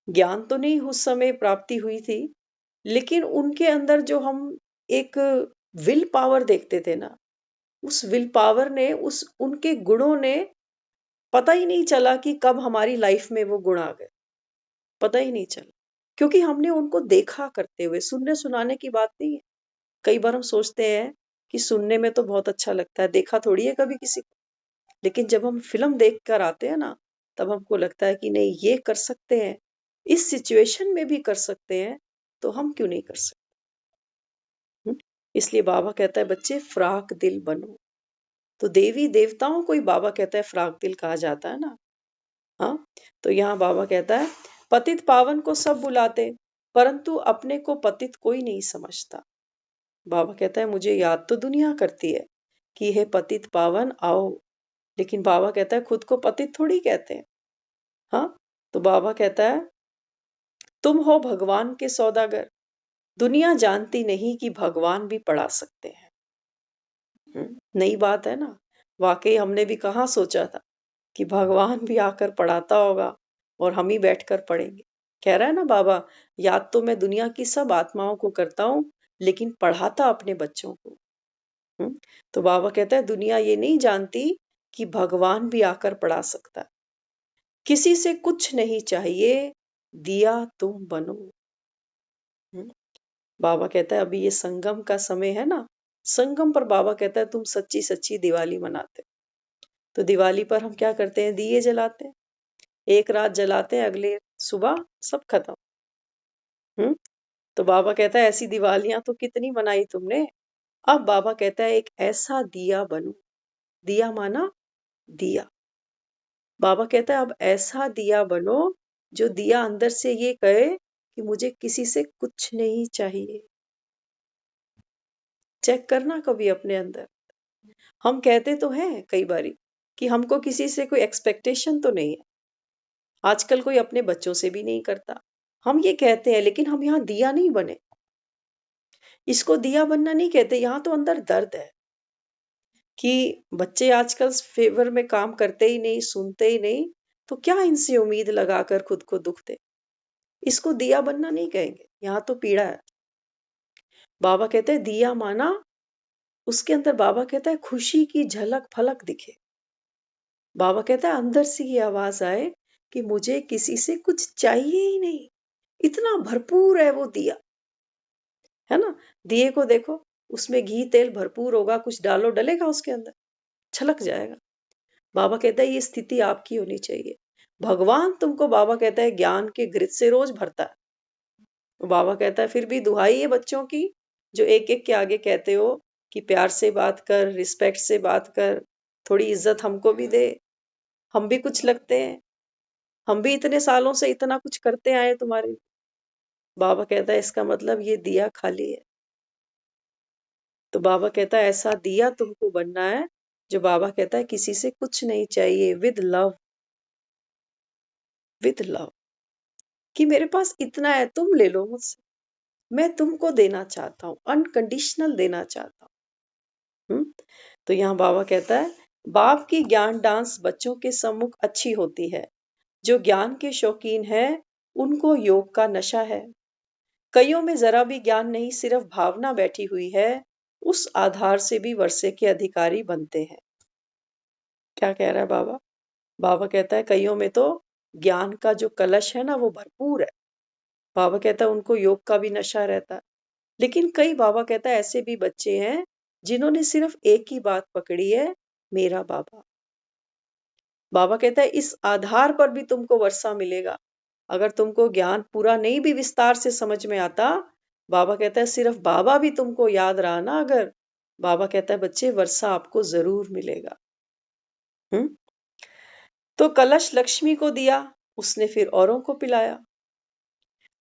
[SPEAKER 2] ज्ञान तो नहीं उस समय प्राप्ति हुई थी, लेकिन उनके अंदर जो हम एक विल पावर देखते थे ना, उस विल पावर ने, उस उनके गुणों ने, पता ही नहीं चला कि कब हमारी लाइफ में वो गुण आ गए, पता ही नहीं चला, क्योंकि हमने उनको देखा करते हुए। सुनने सुनाने की बात नहीं है। कई बार हम सोचते हैं कि सुनने में तो बहुत अच्छा लगता है, देखा थोड़ी है कभी किसी को। लेकिन जब हम फिल्म देख कर आते हैं ना, तब हमको लगता है कि नहीं ये कर सकते हैं, इस सिचुएशन में भी कर सकते हैं, तो हम क्यों नहीं कर सकते। इसलिए बाबा कहता है बच्चे फ्राक दिल बनो। तो देवी देवताओं को ही बाबा कहता है फ्राक दिल कहा जाता है ना। हाँ, तो यहाँ बाबा कहता है पतित पावन को सब बुलाते परंतु अपने को पतित कोई नहीं समझता। बाबा कहता है मुझे याद तो दुनिया करती है कि हे पतित पावन आओ, लेकिन बाबा कहता है खुद को पतित थोड़ी कहते हैं। हाँ, तो बाबा कहता है तुम हो भगवान के सौदागर, दुनिया जानती नहीं कि भगवान भी पढ़ा सकते हैं। नई बात है ना। वाकई हमने भी कहाँ सोचा था कि भगवान भी आकर पढ़ाता होगा और हम ही बैठकर पढ़ेंगे। कह रहा है ना बाबा, याद तो मैं दुनिया की सब आत्माओं को करता हूँ लेकिन पढ़ाता अपने बच्चों को। तो बाबा कहता है दुनिया ये नहीं जानती कि भगवान भी आकर पढ़ा सकता है। किसी से कुछ नहीं चाहिए, दिया तुम बनो। बाबा कहता है अभी ये संगम का समय है ना, संगम पर बाबा कहता है तुम सच्ची सच्ची दिवाली मनाते। तो दिवाली पर हम क्या करते हैं, दिए जलाते हैं, एक रात जलाते हैं, अगले सुबह सब खत्म। तो बाबा कहता है ऐसी दिवालियां तो कितनी मनाई तुमने। अब बाबा कहता है एक ऐसा दिया बनो। दिया माना दिया। बाबा कहता है अब ऐसा दिया बनो जो दिया अंदर से ये कहे कि मुझे किसी से कुछ नहीं चाहिए। चेक करना कभी अपने अंदर। हम कहते तो हैं कई बारी कि हमको किसी से कोई एक्सपेक्टेशन तो नहीं है। आजकल कोई अपने बच्चों से भी नहीं करता। हम ये कहते हैं, लेकिन हम यहाँ दिया नहीं बने। इसको दिया बनना नहीं कहते, यहाँ तो अंदर दर्द है कि बच्चे आजकल फेवर में काम करते ही नहीं, सुनते ही नहीं, तो क्या इनसे उम्मीद लगाकर खुद को दुख दे। इसको दिया बनना नहीं कहेंगे, यहाँ तो पीड़ा है। बाबा कहते हैं दिया माना, उसके अंदर बाबा कहता है खुशी की झलक फलक दिखे। बाबा कहता है अंदर से ये आवाज आए कि मुझे किसी से कुछ चाहिए ही नहीं, इतना भरपूर है वो दिया, है ना। दिए को देखो, उसमें घी तेल भरपूर होगा, कुछ डालो डलेगा उसके अंदर, छलक जाएगा। बाबा कहता है ये स्थिति आपकी होनी चाहिए। भगवान तुमको, बाबा कहता है, ज्ञान के घृत से रोज भरता है। तो बाबा कहता है फिर भी दुहाई है बच्चों की, जो एक एक के आगे कहते हो कि प्यार से बात कर, रिस्पेक्ट से बात कर, थोड़ी इज्जत हमको भी दे, हम भी कुछ लगते हैं, हम भी इतने सालों से इतना कुछ करते आए तुम्हारे लिए। बाबा कहता है इसका मतलब ये दिया खाली है। तो बाबा कहता है ऐसा दिया तुमको बनना है, जो बाबा कहता है किसी से कुछ नहीं चाहिए, विद लव, विद लव, कि मेरे पास इतना है, तुम ले लो मुझसे, मैं तुमको देना चाहता हूँ, अनकंडीशनल देना चाहता हूँ। तो यहाँ बाबा कहता है बाप की ज्ञान डांस बच्चों के सम्मुख अच्छी होती है, जो ज्ञान के शौकीन है उनको योग का नशा है। कईयों में जरा भी ज्ञान नहीं, सिर्फ भावना बैठी हुई है, उस आधार से भी वर्षे के अधिकारी बनते हैं। क्या कह रहा है बाबा? बाबा कहता है कईयों में तो ज्ञान का जो कलश है ना वो भरपूर है। बाबा कहता है उनको योग का भी नशा रहता है। लेकिन कई, बाबा कहता है, ऐसे भी बच्चे हैं जिन्होंने सिर्फ एक ही बात पकड़ी है, मेरा बाबा। बाबा कहता है इस आधार पर भी तुमको वर्षा मिलेगा। अगर तुमको ज्ञान पूरा नहीं भी विस्तार से समझ में आता, बाबा कहता है सिर्फ बाबा भी तुमको याद रहा ना अगर, बाबा कहता है बच्चे वर्षा आपको जरूर मिलेगा। हम्म। तो कलश लक्ष्मी को दिया, उसने फिर औरों को पिलाया।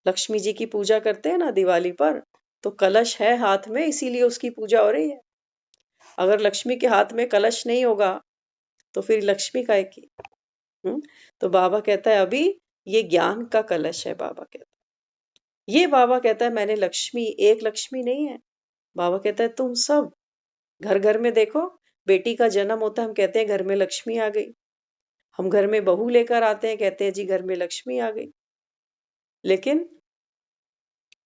[SPEAKER 2] लक्ष्मी जी की पूजा करते हैं ना दिवाली पर, तो कलश है हाथ में, इसीलिए उसकी पूजा हो रही है। अगर लक्ष्मी के हाथ में कलश नहीं होगा तो फिर लक्ष्मी काहे की। तो बाबा कहता है अभी ये ज्ञान का कलश है। बाबा कहता है ये, बाबा कहता है मैंने लक्ष्मी, एक लक्ष्मी नहीं है। बाबा कहता है तुम सब घर घर में देखो, बेटी का जन्म होता है, हम कहते हैं घर में लक्ष्मी आ गई। हम घर में बहू लेकर आते हैं, कहते हैं जी घर में लक्ष्मी आ गई। लेकिन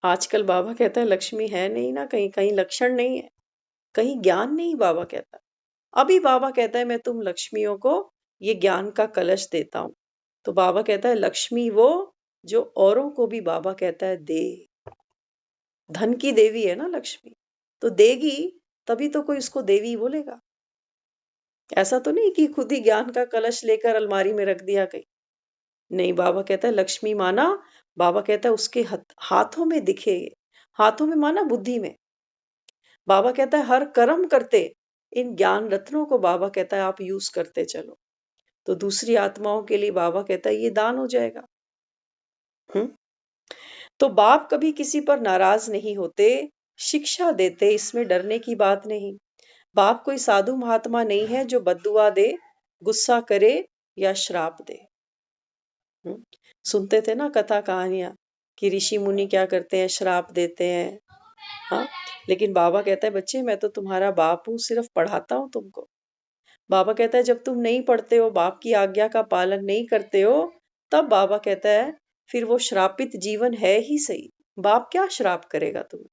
[SPEAKER 2] आजकल बाबा कहता है लक्ष्मी है नहीं ना, कहीं कहीं लक्षण नहीं है, कहीं ज्ञान नहीं। बाबा कहता है अभी, बाबा कहता है मैं तुम लक्ष्मियों को ये ज्ञान का कलश देता हूं। तो बाबा कहता है लक्ष्मी वो जो औरों को भी, बाबा कहता है दे। धन की देवी है ना लक्ष्मी, तो देगी तभी तो कोई उसको देवी बोलेगा। ऐसा तो नहीं कि खुद ही ज्ञान का कलश लेकर अलमारी में रख दिया कहीं। नहीं, बाबा कहता है लक्ष्मी माना, बाबा कहता है उसके हाथों में दिखे। हाथों में माना बुद्धि में। बाबा कहता है हर कर्म करते इन ज्ञान रत्नों को, बाबा कहता है आप यूज करते चलो, तो दूसरी आत्माओं के लिए बाबा कहता है ये दान हो जाएगा। हम्म। तो बाप कभी किसी पर नाराज नहीं होते, शिक्षा देते, इसमें डरने की बात नहीं। बाप कोई साधु महात्मा नहीं है जो बद्दुआ दे, गुस्सा करे या श्राप दे। सुनते थे ना कथा कहानियां कि ऋषि मुनि क्या करते हैं, श्राप देते हैं। हाँ, लेकिन बाबा कहता है बच्चे मैं तो तुम्हारा बाप हूं, सिर्फ पढ़ाता हूं तुमको। बाबा कहता है जब तुम नहीं पढ़ते हो, बाप की आज्ञा का पालन नहीं करते हो, तब बाबा कहता है फिर वो श्रापित जीवन है ही सही। बाप क्या श्राप करेगा तुम्हें।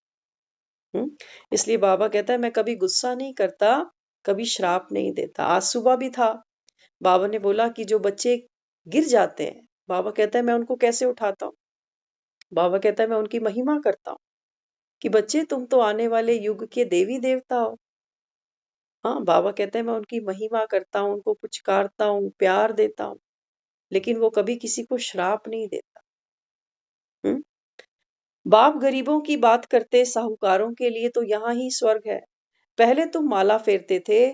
[SPEAKER 2] इसलिए बाबा कहता है मैं कभी गुस्सा नहीं करता, कभी श्राप नहीं देता। आज सुबह भी था, बाबा ने बोला कि जो बच्चे गिर जाते हैं, बाबा कहता है मैं उनको कैसे उठाता हूँ। बाबा कहता है मैं उनकी महिमा करता हूँ कि बच्चे तुम तो आने वाले युग के देवी देवता हो। हाँ, बाबा कहते हैं मैं उनकी महिमा करता हूँ, उनको पुचकारता हूँ, प्यार देता हूँ, लेकिन वो कभी किसी को श्राप नहीं देता। हम्म। बाप गरीबों की बात करते, साहूकारों के लिए तो यहाँ ही स्वर्ग है। पहले तुम माला फेरते थे,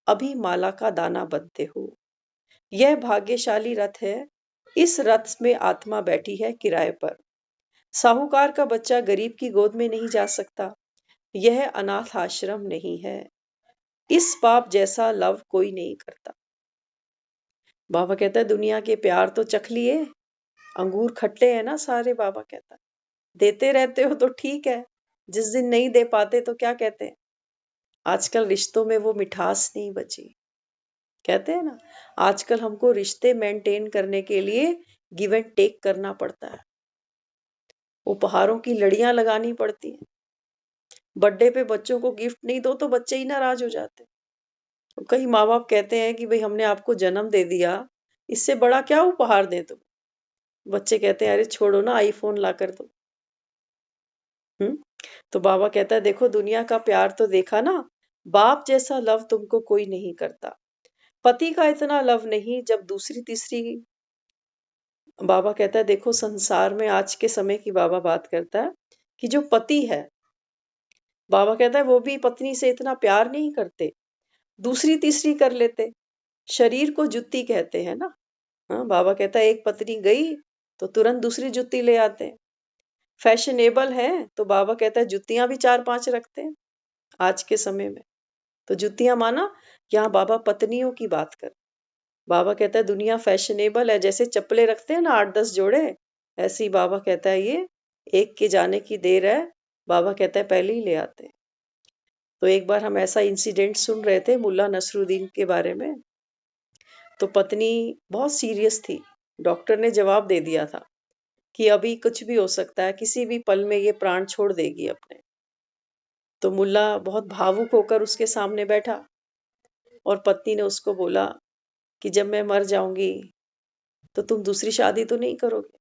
[SPEAKER 2] अभी माला का दाना बनते हो। यह भाग्यशाली रथ है, इस रथ में आत्मा बैठी है किराए पर। साहूकार का बच्चा गरीब की गोद में नहीं जा सकता, यह अनाथ आश्रम नहीं है। इस बाप जैसा लव कोई नहीं करता। बाबा कहता है दुनिया के प्यार तो चख लिए, अंगूर खट्टे हैं ना सारे। बाबा कहता है देते रहते हो तो ठीक है, जिस दिन नहीं दे पाते तो क्या कहते हैं, आजकल रिश्तों में वो मिठास नहीं बची। कहते हैं ना आजकल हमको रिश्ते मेंटेन करने के लिए गिव एंड टेक करना पड़ता है, उपहारों की लड़ियां लगानी पड़ती हैं। बर्थडे पे बच्चों को गिफ्ट नहीं दो तो बच्चे ही नाराज हो जाते हैं। तो कई माँ बाप कहते हैं कि भाई हमने आपको जन्म दे दिया, इससे बड़ा क्या उपहार दें तुम। बच्चे कहते हैं अरे छोड़ो ना, आईफोन ला कर दो। तो बाबा कहता है देखो दुनिया का प्यार तो देखा ना, बाप जैसा लव तुमको कोई नहीं करता। पति का इतना लव नहीं जब दूसरी तीसरी। बाबा कहता है देखो संसार में आज के समय की बाबा बात करता है कि जो पति है, बाबा कहता है वो भी पत्नी से इतना प्यार नहीं करते, दूसरी तीसरी कर लेते। शरीर को जुत्ती कहते हैं ना। हाँ, बाबा कहता है एक पत्नी गई तो तुरंत दूसरी जुत्ती ले आते हैं। फैशनेबल है तो बाबा कहता है जुत्तियां भी 4-5 रखते हैं आज के समय में। तो जुत्तियां माना, यहाँ बाबा पत्नियों की बात कर। बाबा कहता है दुनिया फैशनेबल है, जैसे चप्पलें रखते हैं ना 8-10 जोड़े, ऐसे ही बाबा कहता है ये एक के जाने की देर है। बाबा कहता है पहले ही ले आते हैं। तो एक बार हम ऐसा इंसिडेंट सुन रहे थे मुल्ला नसरुद्दीन के बारे में। तो पत्नी बहुत सीरियस थी। डॉक्टर ने जवाब दे दिया था कि अभी कुछ भी हो सकता है, किसी भी पल में ये प्राण छोड़ देगी अपने। तो मुल्ला बहुत भावुक होकर उसके सामने बैठा और पत्नी ने उसको बोला कि जब मैं मर जाऊंगी तो तुम दूसरी शादी तो नहीं करोगे।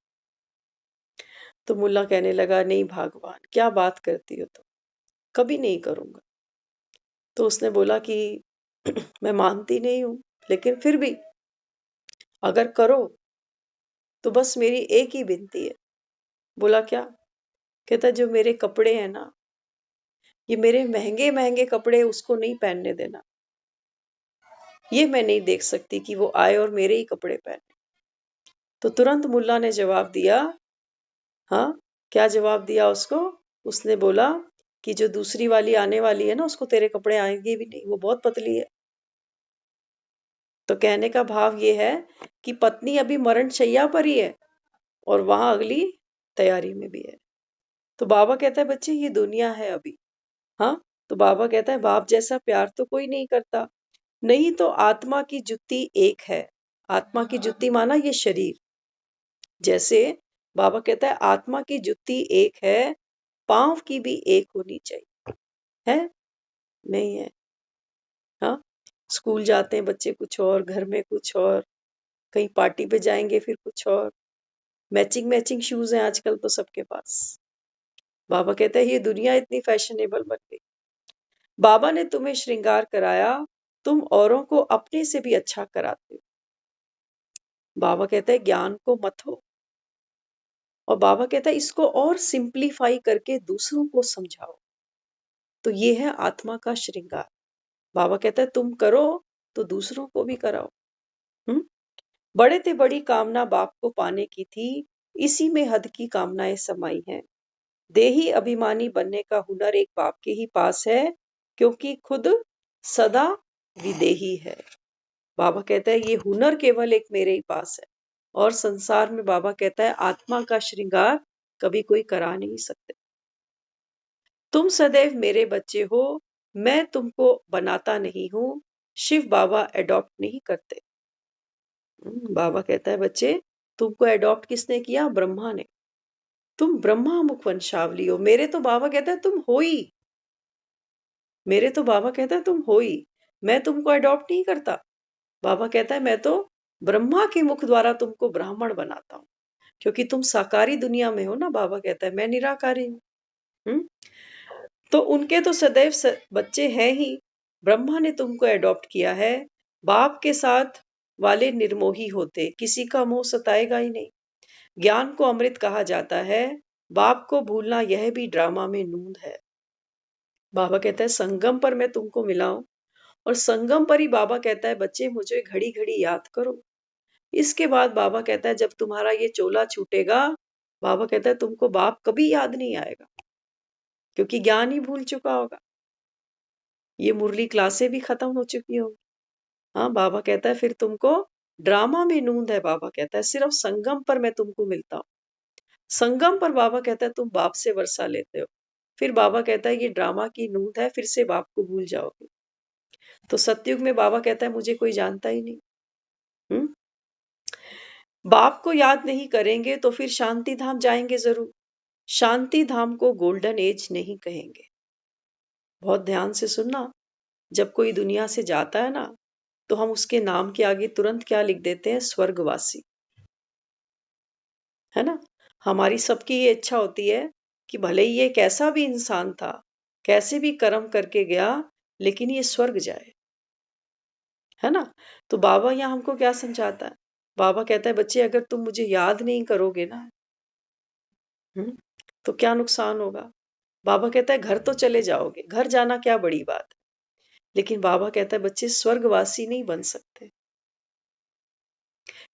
[SPEAKER 2] तो मुल्ला कहने लगा नहीं भगवान, क्या बात करती हो तुम, कभी नहीं करूंगा। तो उसने बोला कि मैं मानती नहीं हूं, लेकिन फिर भी अगर करो तो बस मेरी एक ही विनती है। बोला क्या? कहता जो मेरे कपड़े हैं ना, ये मेरे महंगे महंगे कपड़े उसको नहीं पहनने देना। ये मैं नहीं देख सकती कि वो आए और मेरे ही कपड़े पहने। तो तुरंत मुल्ला ने जवाब दिया, हाँ क्या जवाब दिया उसको? उसने बोला कि जो दूसरी वाली आने वाली है ना, उसको तेरे कपड़े आएंगे भी नहीं, वो बहुत पतली है। तो कहने का भाव ये है कि पत्नी अभी मरण शैया पर ही है और वहां अगली तैयारी में भी है। तो बाबा कहता है बच्चे ये दुनिया है अभी। हाँ, तो बाबा कहता है बाप जैसा प्यार तो कोई नहीं करता। नहीं तो आत्मा की जुत्ती एक है। आत्मा की जुत्ती माना ये शरीर। जैसे बाबा कहता है आत्मा की जुत्ती एक है, पांव की भी एक होनी चाहिए। है? नहीं है। हाँ, स्कूल जाते हैं बच्चे कुछ और, घर में कुछ और, कहीं पार्टी पे जाएंगे फिर कुछ और। मैचिंग मैचिंग शूज हैं आजकल तो सबके पास। बाबा कहता है ये दुनिया इतनी फैशनेबल बन गई। बाबा ने तुम्हें श्रृंगार कराया, तुम औरों को अपने से भी अच्छा कराते हो। बाबा कहता है ज्ञान को मत हो, और बाबा कहता है इसको और सिंप्लीफाई करके दूसरों को समझाओ। तो ये है आत्मा का श्रृंगार। बाबा कहता है तुम करो तो दूसरों को भी कराओ। हम्म बड़े ते बड़ी कामना बाप को पाने की थी, इसी में हद की कामनाएं समाई हैं। देही अभिमानी बनने का हुनर एक बाप के ही पास है, क्योंकि खुद सदा विदेही है। बाबा कहता है ये हुनर केवल एक मेरे ही पास है, और संसार में बाबा कहता है आत्मा का श्रृंगार कभी कोई करा नहीं सकते। तुम सदैव मेरे बच्चे हो, मैं तुमको बनाता नहीं हूं। शिव बाबा एडॉप्ट नहीं करते। बाबा कहता है बच्चे तुमको एडॉप्ट किसने किया? ब्रह्मा ने। तुम ब्रह्मा मुख वंशावली हो। मेरे तो बाबा कहता है तुम हो ही। मेरे तो बाबा कहता है तुम हो ही। मैं तुमको एडॉप्ट नहीं करता। बाबा कहता है मैं तो ब्रह्मा के मुख द्वारा तुमको ब्राह्मण बनाता हूँ, क्योंकि तुम साकारी दुनिया में हो ना। बाबा कहता है मैं निराकारी हूँ। हम्म? तो उनके तो सदैव बच्चे हैं ही। ब्रह्मा ने तुमको एडॉप्ट किया है। बाप के साथ वाले निर्मोही होते, किसी का मोह सताएगा ही नहीं। ज्ञान को अमृत कहा जाता है। बाप को भूलना यह भी ड्रामा में नूंद है। बाबा कहता है संगम पर मैं तुमको मिला हूं, और संगम पर ही बाबा कहता है बच्चे मुझे घड़ी घड़ी याद करो। इसके बाद बाबा कहता है जब तुम्हारा ये चोला छूटेगा, बाबा कहता है तुमको बाप कभी याद नहीं आएगा, क्योंकि ज्ञान ही भूल चुका होगा। ये मुरली क्लासें भी खत्म हो चुकी होंगी। हाँ, बाबा कहता है फिर तुमको ड्रामा में नूंद है। बाबा कहता है सिर्फ संगम पर मैं तुमको मिलता हूँ। संगम पर बाबा कहता है तुम बाप से वर्षा लेते हो। फिर बाबा कहता है ये ड्रामा की नूंद है, फिर से बाप को भूल जाओगे। तो सतयुग में बाबा कहता है मुझे कोई जानता ही नहीं। हम्म बाप को याद नहीं करेंगे तो फिर शांति धाम जाएंगे जरूर। शांति धाम को गोल्डन एज नहीं कहेंगे। बहुत ध्यान से सुनना। जब कोई दुनिया से जाता है ना, तो हम उसके नाम के आगे तुरंत क्या लिख देते हैं? स्वर्गवासी। है ना? हमारी सबकी ये इच्छा होती है कि भले ही ये कैसा भी इंसान था, कैसे भी कर्म करके गया, लेकिन ये स्वर्ग जाए। है ना? तो बाबा यहाँ हमको क्या समझाता है? बाबा कहता है बच्चे, अगर तुम मुझे याद नहीं करोगे ना, तो क्या नुकसान होगा? बाबा कहता है घर तो चले जाओगे, घर जाना क्या बड़ी बात है। लेकिन बाबा कहता है बच्चे, स्वर्गवासी नहीं बन सकते।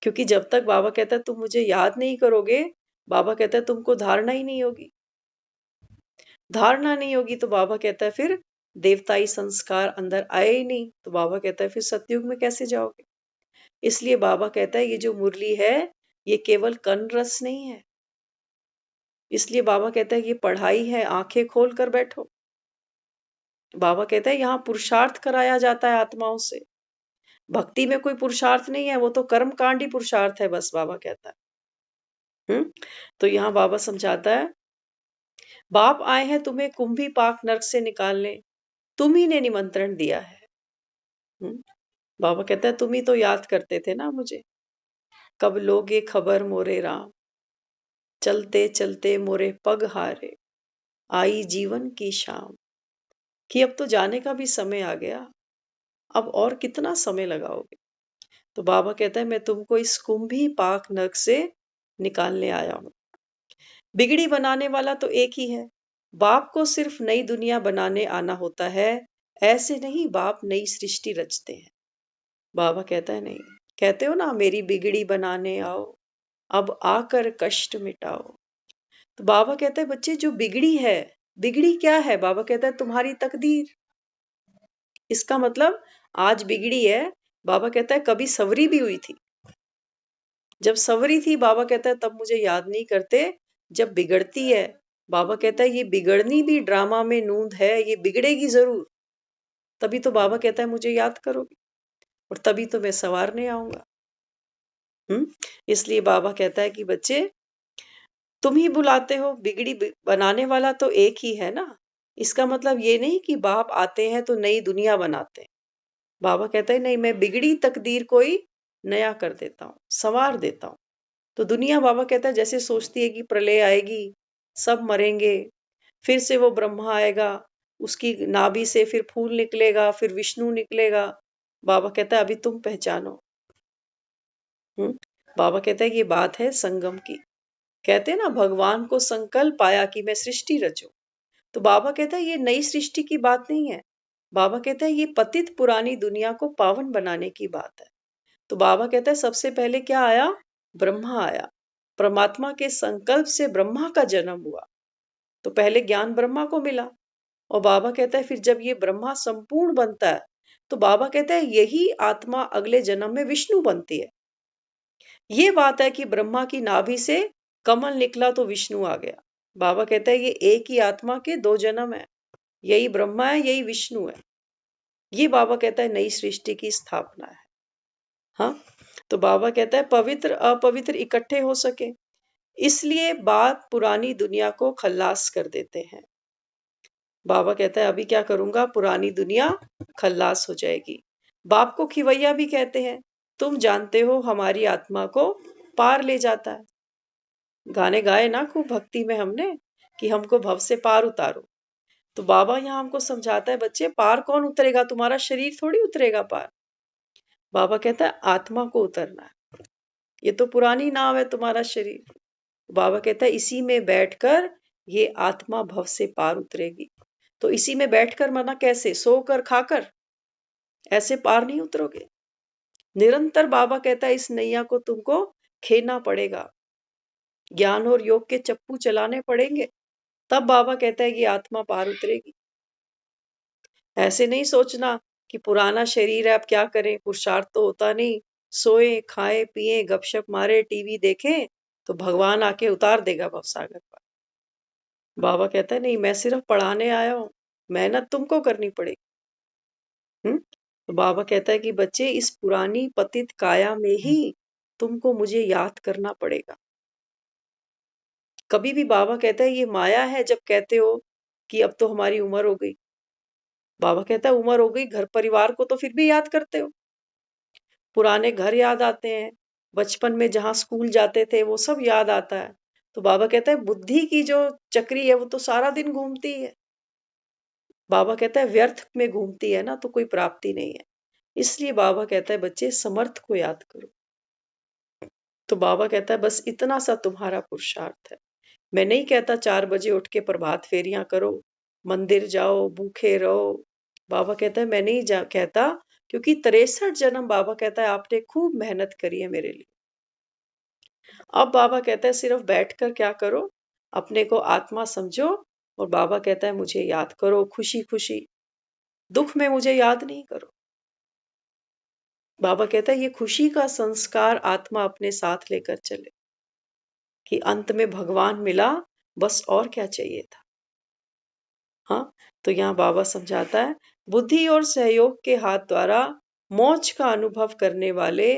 [SPEAKER 2] क्योंकि जब तक बाबा कहता है तुम मुझे याद नहीं करोगे, बाबा कहता है तुमको धारणा ही नहीं होगी। धारणा नहीं होगी तो बाबा कहता है फिर देवताई संस्कार अंदर आए ही नहीं, तो बाबा कहता है फिर सतयुग में कैसे जाओगे? इसलिए बाबा कहता है ये जो मुरली है, ये केवल कण रस नहीं है। इसलिए बाबा कहता है ये पढ़ाई है, आंखें खोल कर बैठो। बाबा कहता है यहाँ पुरुषार्थ कराया जाता है आत्माओं से। भक्ति में कोई पुरुषार्थ नहीं है, वो तो कर्म कांड ही पुरुषार्थ है बस, बाबा कहता है। तो यहाँ बाबा समझाता है, बाप आए हैं तुम्हें कुंभी पाक नरक से निकालने, तुम ही ने निमंत्रण दिया है। बाबा कहता है तुम ही तो याद करते थे ना मुझे, कब लोगे खबर मोरे राम, चलते चलते मोरे पग हारे, आई जीवन की शाम। कि अब तो जाने का भी समय आ गया, अब और कितना समय लगाओगे? तो बाबा कहता है मैं तुमको इस कुंभी पाक नरक से निकालने आया हूं। बिगड़ी बनाने वाला तो एक ही है। बाप को सिर्फ नई दुनिया बनाने आना होता है, ऐसे नहीं बाप नई सृष्टि रचते हैं। बाबा कहता है नहीं, कहते हो ना मेरी बिगड़ी बनाने आओ, अब आकर कष्ट मिटाओ। तो बाबा कहता है बच्चे जो बिगड़ी है, बिगड़ी क्या है? बाबा कहता है तुम्हारी तकदीर। इसका मतलब आज बिगड़ी है, बाबा कहता है कभी सवरी भी हुई थी। जब सवरी थी बाबा कहता है तब मुझे याद नहीं करते, जब बिगड़ती है बाबा कहता है ये बिगड़नी भी ड्रामा में नूंद है, ये बिगड़ेगी जरूर, तभी तो बाबा कहता है मुझे याद करोगे, और तभी तो मैं संवारने आऊंगा। इसलिए बाबा कहता है कि बच्चे तुम ही बुलाते हो, बिगड़ी बनाने वाला तो एक ही है ना। इसका मतलब ये नहीं कि बाप आते हैं तो नई दुनिया बनाते हैं। बाबा कहता है नहीं, मैं बिगड़ी तकदीर कोई नया कर देता हूँ, संवार देता हूँ। तो दुनिया बाबा कहता है जैसे सोचती है कि प्रलय आएगी, सब मरेंगे, फिर से वो ब्रह्मा आएगा, उसकी नाभि से फिर फूल निकलेगा, फिर विष्णु निकलेगा। बाबा कहता है अभी तुम पहचानो। बाबा कहता है ये बात है संगम की। कहते हैं ना भगवान को संकल्प आया कि मैं सृष्टि रचूं, तो बाबा कहता है ये नई सृष्टि की बात नहीं है। बाबा कहता है ये पतित पुरानी दुनिया को पावन बनाने की बात है। तो बाबा कहता है सबसे पहले क्या आया? ब्रह्मा आया। परमात्मा के संकल्प से ब्रह्मा का जन्म हुआ, तो पहले ज्ञान ब्रह्मा को मिला। और बाबा कहता है फिर जब ये ब्रह्मा संपूर्ण बनता है, तो बाबा कहता है यही आत्मा अगले जन्म में विष्णु बनती है। ये बात है कि ब्रह्मा की नाभि से कमल निकला तो विष्णु आ गया। बाबा कहता है ये एक ही आत्मा के दो जन्म है, यही ब्रह्मा है, यही विष्णु है। ये बाबा कहता है नई सृष्टि की स्थापना है। हाँ, तो बाबा कहता है पवित्र अपवित्र इकट्ठे हो सके, इसलिए बाप पुरानी दुनिया को खल्लास कर देते हैं। बाबा कहता है अभी क्या करूंगा? पुरानी दुनिया खल्लास हो जाएगी। बाप को खिवैया भी कहते हैं। तुम जानते हो हमारी आत्मा को पार ले जाता है। गाने गाए ना खूब भक्ति में हमने कि हमको भव से पार उतारो। तो बाबा यहाँ हमको समझाता है बच्चे पार कौन उतरेगा? तुम्हारा शरीर थोड़ी उतरेगा पार। बाबा कहता है आत्मा को उतरना है। ये तो पुरानी नाव है तुम्हारा शरीर। बाबा कहता है इसी में बैठकर ये आत्मा भव से पार उतरेगी। तो इसी में बैठकर मना कैसे? सोकर खाकर ऐसे पार नहीं उतरोगे। निरंतर बाबा कहता है इस नैया को तुमको खेना पड़ेगा, ज्ञान और योग के चप्पू चलाने पड़ेंगे, तब बाबा कहता है कि आत्मा पार उतरेगी। ऐसे नहीं सोचना कि पुराना शरीर है अब क्या करें, पुरुषार्थ तो होता नहीं, सोए खाए पिए गपशप मारे टीवी देखें तो भगवान आके उतार देगा भवसागर पर। बाबा कहता है नहीं, मैं सिर्फ पढ़ाने आया हूं, मेहनत तुमको करनी पड़ेगी। तो बाबा कहता है कि बच्चे इस पुरानी पतित काया में ही तुमको मुझे याद करना पड़ेगा। कभी भी बाबा कहता है ये माया है, जब कहते हो कि अब तो हमारी उम्र हो गई, बाबा कहता है उम्र हो गई, घर परिवार को तो फिर भी याद करते हो, पुराने घर याद आते हैं, बचपन में जहाँ स्कूल जाते थे वो सब याद आता है। तो बाबा कहता है बुद्धि की जो चक्री है वो तो सारा दिन घूमती है। बाबा कहता है व्यर्थ में घूमती है ना, तो कोई प्राप्ति नहीं है। इसलिए बाबा कहता है बच्चे समर्थ को याद करो। तो बाबा कहता है बस इतना सा तुम्हारा पुरुषार्थ है। मैं नहीं कहता 4 बजे उठ के प्रभात फेरियां करो, मंदिर जाओ, भूखे रहो। बाबा कहता है मैं नहीं कहता, क्योंकि 63 जन्म बाबा कहता है आपने खूब मेहनत करी है मेरे लिए। अब बाबा कहता है सिर्फ बैठकर क्या करो, अपने को आत्मा समझो, और बाबा कहता है मुझे याद करो खुशी खुशी, दुख में मुझे याद नहीं करो। बाबा कहता है ये खुशी का संस्कार आत्मा अपने साथ लेकर चले, कि अंत में भगवान मिला, बस और क्या चाहिए था। हाँ, तो यहाँ बाबा समझाता है बुद्धि और सहयोग के हाथ द्वारा मोक्ष का अनुभव करने वाले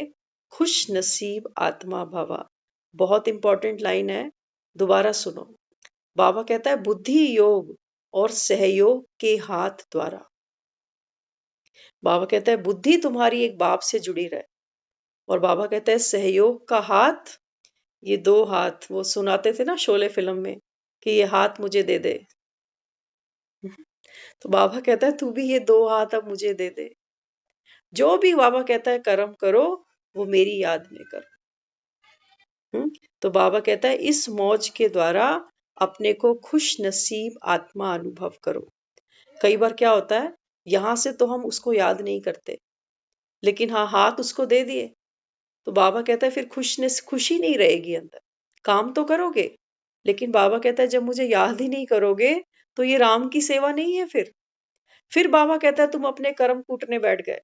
[SPEAKER 2] खुश नसीब आत्मा भवा। बहुत इंपॉर्टेंट लाइन है, दोबारा सुनो। बाबा कहता है बुद्धि योग और सहयोग के हाथ द्वारा। बाबा कहता है बुद्धि तुम्हारी एक बाप से जुड़ी रहे, और बाबा कहता है सहयोग का हाथ, ये 2 हाथ वो सुनाते थे ना शोले फिल्म में, कि ये हाथ मुझे दे दे। तो बाबा कहता है तू भी ये 2 हाथ अब मुझे दे दे। जो भी बाबा कहता है कर्म करो, वो मेरी याद में करो। तो बाबा कहता है इस मौज के द्वारा अपने को खुश नसीब आत्मा अनुभव करो। कई बार क्या होता है, यहां से तो हम उसको याद नहीं करते, लेकिन हाँ हाथ उसको दे दिए, तो बाबा कहता है फिर खुशी नहीं रहेगी अंदर। काम तो करोगे, लेकिन बाबा कहता है जब मुझे याद ही नहीं करोगे, तो ये राम की सेवा नहीं है। फिर बाबा कहता है तुम अपने कर्म कूटने बैठ गए।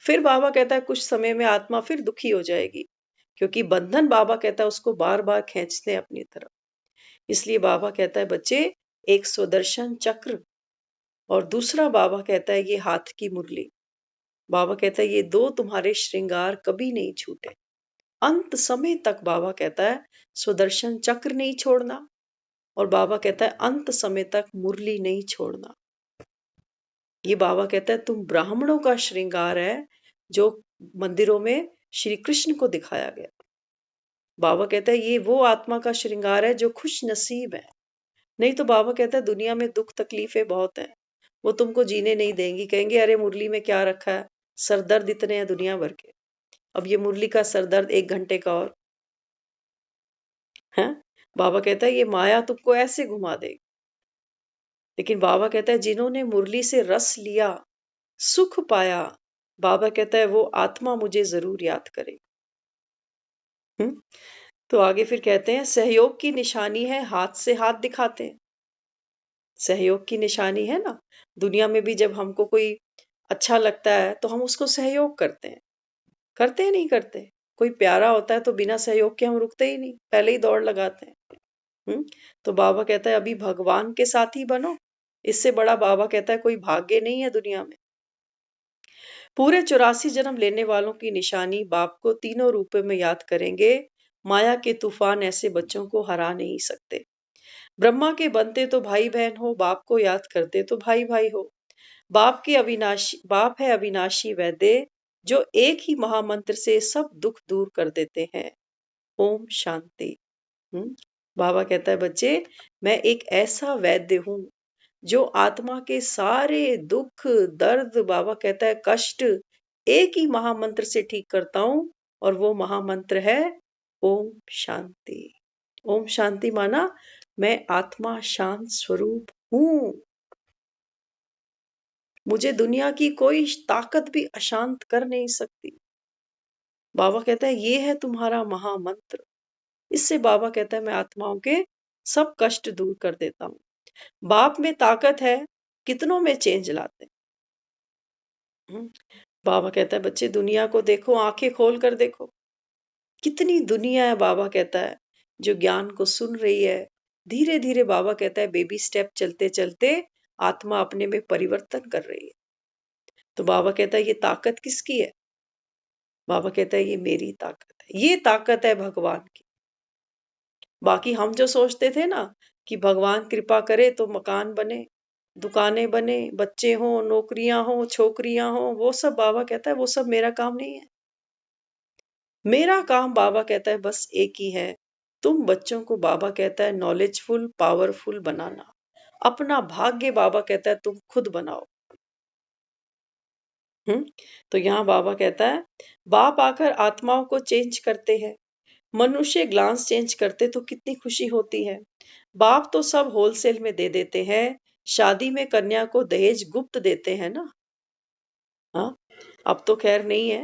[SPEAKER 2] फिर बाबा कहता है कुछ समय में आत्मा फिर दुखी हो जाएगी, क्योंकि बंधन बाबा कहता है उसको बार बार खींचते हैं अपनी तरफ। इसलिए बाबा कहता है बच्चे, एक सुदर्शन चक्र, और दूसरा बाबा कहता है ये हाथ की मुरली। बाबा कहता है ये 2 तुम्हारे श्रृंगार कभी नहीं छूटे। अंत समय तक बाबा कहता है सुदर्शन चक्र नहीं छोड़ना, और बाबा कहता है अंत समय तक मुरली नहीं छोड़ना। ये बाबा कहता है तुम ब्राह्मणों का श्रृंगार है, जो मंदिरों में श्री कृष्ण को दिखाया गया। बाबा कहता है ये वो आत्मा का श्रृंगार है जो खुश नसीब है। नहीं तो बाबा कहता है दुनिया में दुख तकलीफें बहुत हैं, वो तुमको जीने नहीं देंगी। कहेंगे अरे मुरली में क्या रखा है, सरदर्द इतने हैं दुनिया भर के, अब ये मुरली का सरदर्द 1 घंटे का और है। बाबा कहता है ये माया तुमको ऐसे घुमा देगी। लेकिन बाबा कहता है जिन्होंने मुरली से रस लिया, सुख पाया, बाबा कहता है वो आत्मा मुझे जरूर याद करे। तो आगे फिर कहते हैं सहयोग की निशानी है हाथ से हाथ दिखाते हैं। सहयोग की निशानी है ना, दुनिया में भी जब हमको कोई अच्छा लगता है तो हम उसको सहयोग करते हैं नहीं करते। कोई प्यारा होता है तो बिना सहयोग के हम रुकते ही नहीं, पहले ही दौड़ लगाते हैं। तो बाबा कहता है अभी भगवान के साथ ही बनो, इससे बड़ा बाबा कहता है कोई भाग्य नहीं है दुनिया में। पूरे 84 जन्म लेने वालों की निशानी बाप को तीनों रूपों में याद करेंगे। माया के तूफान ऐसे बच्चों को हरा नहीं सकते। ब्रह्मा के बनते तो भाई बहन हो, बाप को याद करते तो भाई भाई हो। बाप है अविनाशी वैद्य, जो एक ही महामंत्र से सब दुख दूर कर देते हैं। ओम शांति। बाबा कहता है बच्चे, मैं एक ऐसा वैद्य हूं जो आत्मा के सारे दुख दर्द, बाबा कहता है कष्ट, एक ही महामंत्र से ठीक करता हूं, और वो महामंत्र है ओम शांति। ओम शांति माना मैं आत्मा शांत स्वरूप हूं, मुझे दुनिया की कोई ताकत भी अशांत कर नहीं सकती। बाबा कहता है ये है तुम्हारा महामंत्र। इससे बाबा कहता है मैं आत्माओं के सब कष्ट दूर कर देता हूं। बाप में ताकत है, कितनों में चेंज लाते हैं। बाबा कहता है बच्चे दुनिया को देखो, आंखें खोल कर देखो, कितनी दुनिया है। बाबा कहता है जो ज्ञान को सुन रही है। धीरे धीरे बाबा कहता है बेबी स्टेप चलते चलते आत्मा अपने में परिवर्तन कर रही है। तो बाबा कहता है ये ताकत किसकी है? बाबा कहता है ये मेरी ताकत है, ये ताकत है भगवान की। बाकी हम जो सोचते थे ना कि भगवान कृपा करे तो मकान बने, दुकानें बने, बच्चे हों, नौकरियां हों, छोकरियां हों, वो सब बाबा कहता है वो सब मेरा काम नहीं है। मेरा काम बाबा कहता है बस एक ही है, तुम बच्चों को बाबा कहता है नॉलेजफुल, पावरफुल बनाना। अपना भाग्य बाबा कहता है तुम खुद बनाओ। तो यहाँ बाबा कहता है बाप आकर आत्माओं को चेंज करते हैं। मनुष्य ग्लांस चेंज करते तो कितनी खुशी होती है। बाप तो सब होलसेल में दे देते हैं। शादी में कन्या को दहेज गुप्त देते हैं ना। हाँ, अब तो खैर नहीं है,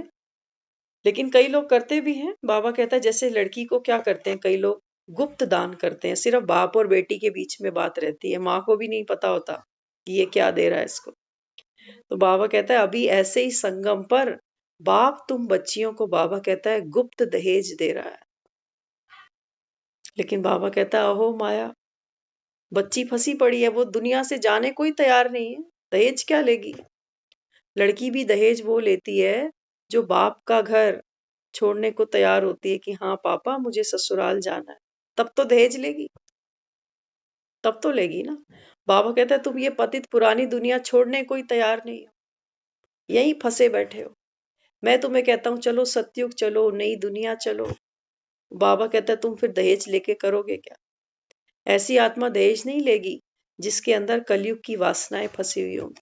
[SPEAKER 2] लेकिन कई लोग करते भी हैं। बाबा कहता है जैसे लड़की को क्या करते हैं, कई लोग गुप्त दान करते हैं। सिर्फ बाप और बेटी के बीच में बात रहती है, माँ को भी नहीं पता होता कि ये क्या दे रहा है इसको। तो बाबा कहता है अभी ऐसे ही संगम पर बाप तुम बच्चियों को बाबा कहता है गुप्त दहेज दे रहा है। लेकिन बाबा कहता है अहो माया, बच्ची फंसी पड़ी है, वो दुनिया से जाने को ही तैयार नहीं है। दहेज क्या लेगी? लड़की भी दहेज वो लेती है जो बाप का घर छोड़ने को तैयार होती है कि हाँ पापा मुझे ससुराल जाना है, तब तो दहेज लेगी, तब तो लेगी ना। बाबा कहता है तुम ये पतित पुरानी दुनिया छोड़ने को ही तैयार नहीं हो, यहीं फंसे बैठे हो। मैं तुम्हें कहता हूँ चलो सतयुग चलो, नई दुनिया चलो। बाबा कहता है तुम फिर दहेज लेके करोगे क्या? ऐसी आत्मा दहेज नहीं लेगी जिसके अंदर कलयुग की वासनाएं फंसी हुई होंगी।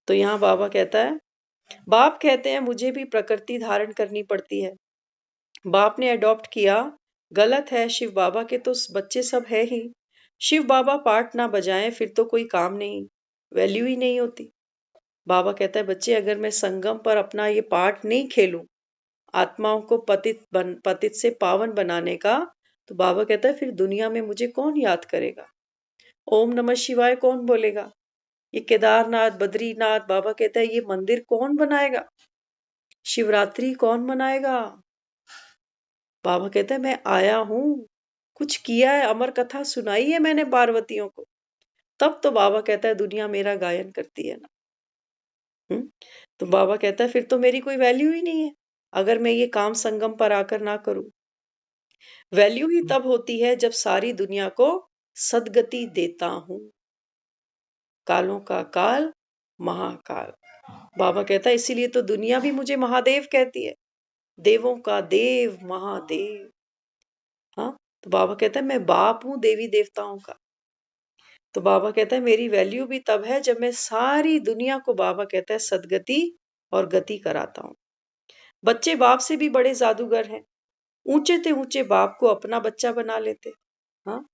[SPEAKER 2] तो यहाँ बाबा कहता है, बाप कहते हैं मुझे भी प्रकृति धारण करनी पड़ती है। बाप ने अडॉप्ट किया, गलत है। शिव बाबा के तो बच्चे सब है ही। शिव बाबा पार्ट ना बजाएं फिर तो कोई काम नहीं, वैल्यू ही नहीं होती। बाबा कहता है बच्चे अगर मैं संगम पर अपना ये पार्ट नहीं खेलूं, आत्माओं को पतित से पावन बनाने का, तो बाबा कहता है फिर दुनिया में मुझे कौन याद करेगा? ओम नमः शिवाय कौन बोलेगा? ये केदारनाथ, बद्रीनाथ, बाबा कहता है ये मंदिर कौन बनाएगा? शिवरात्रि कौन मनाएगा? बाबा कहता है मैं आया हूं, कुछ किया है, अमर कथा सुनाई है मैंने पार्वतियों को, तब तो बाबा कहता है दुनिया मेरा गायन करती है ना। तो बाबा कहता है फिर तो मेरी कोई वैल्यू ही नहीं है अगर मैं ये काम संगम पर आकर ना करूं। वैल्यू ही तब होती है जब सारी दुनिया को सदगति देता हूं। कालों का काल महाकाल। बाबा कहता है इसीलिए तो दुनिया भी मुझे महादेव कहती है, देवों का देव महादेव। हाँ, तो बाबा कहता है मैं बाप हूं देवी देवताओं का। तो बाबा कहता है मेरी वैल्यू भी तब है जब मैं सारी दुनिया को, बाबा कहता है, सदगति और गति कराता हूं। बच्चे बाप से भी बड़े जादूगर हैं, ऊंचे ते ऊंचे बाप को अपना बच्चा बना लेते। हाँ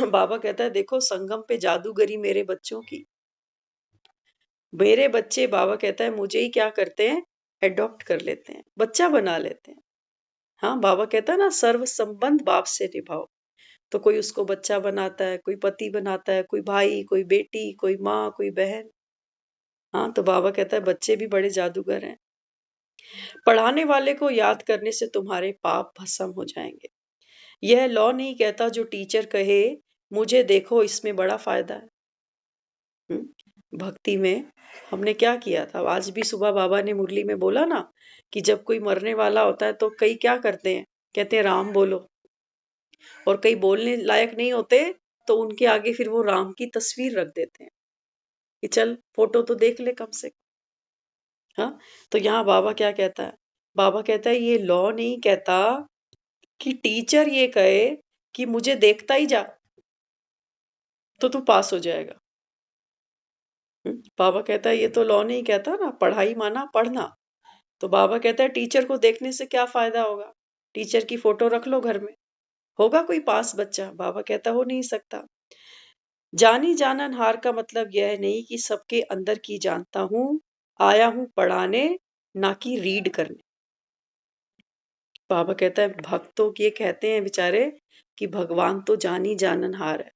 [SPEAKER 2] बाबा कहता है देखो संगम पे जादूगरी मेरे बच्चों की। मेरे बच्चे, बाबा कहता है, मुझे ही क्या करते हैं, एडॉप्ट कर लेते हैं, बच्चा बना लेते हैं। हाँ, बाबा कहता है ना सर्व संबंध बाप से निभाओ। तो कोई उसको बच्चा बनाता है, कोई पति बनाता है, कोई भाई, कोई बेटी, कोई माँ, कोई बहन। हाँ, तो बाबा कहता है बच्चे भी बड़े जादूगर हैं। पढ़ाने वाले को याद करने से तुम्हारे पाप भस्म हो जाएंगे। यह लॉ नहीं कहता जो टीचर कहे मुझे देखो इसमें बड़ा फायदा है। भक्ति में हमने क्या किया था, आज भी सुबह बाबा ने मुरली में बोला ना कि जब कोई मरने वाला होता है तो कई क्या करते हैं, कहते हैं राम बोलो, और कई बोलने लायक नहीं होते तो उनके आगे फिर वो राम की तस्वीर रख देते हैं कि चल फोटो तो देख ले कम से कम। हाँ, तो यहाँ बाबा क्या कहता है, बाबा कहता है ये लॉ नहीं कहता कि टीचर ये कहे कि मुझे देखता ही जा तो तू पास हो जाएगा। बाबा कहता है ये तो लॉ नहीं कहता ना, पढ़ाई माना पढ़ना। तो बाबा कहता है टीचर को देखने से क्या फायदा होगा, टीचर की फोटो रख लो घर में, होगा कोई पास बच्चा? बाबा कहता हो नहीं सकता। जानी जानन हार का मतलब यह नहीं कि सबके अंदर की जानता हूं, आया हूं पढ़ाने ना कि रीड करने। बाबा कहता है भक्तों ये कहते हैं बेचारे कि भगवान तो जानी जानन हार है,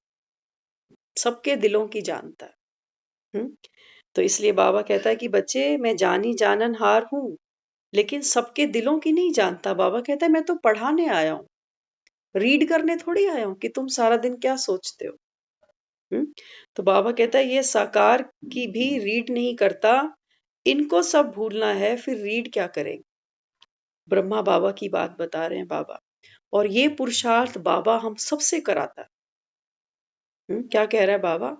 [SPEAKER 2] सबके दिलों की जानता है। तो इसलिए बाबा कहता है कि बच्चे मैं जानी जानन हार हूं, लेकिन सबके दिलों की नहीं जानता। बाबा कहता है मैं तो पढ़ाने आया हूं, रीड करने थोड़ी आया हूं कि तुम सारा दिन क्या सोचते हो। तो बाबा कहता है ये साकार की भी रीड नहीं करता, इनको सब भूलना है फिर रीड क्या करेंगे। ब्रह्मा बाबा की बात बता रहे हैं बाबा, और ये पुरुषार्थ बाबा हम सबसे कराता है। क्या कह रहा है बाबा?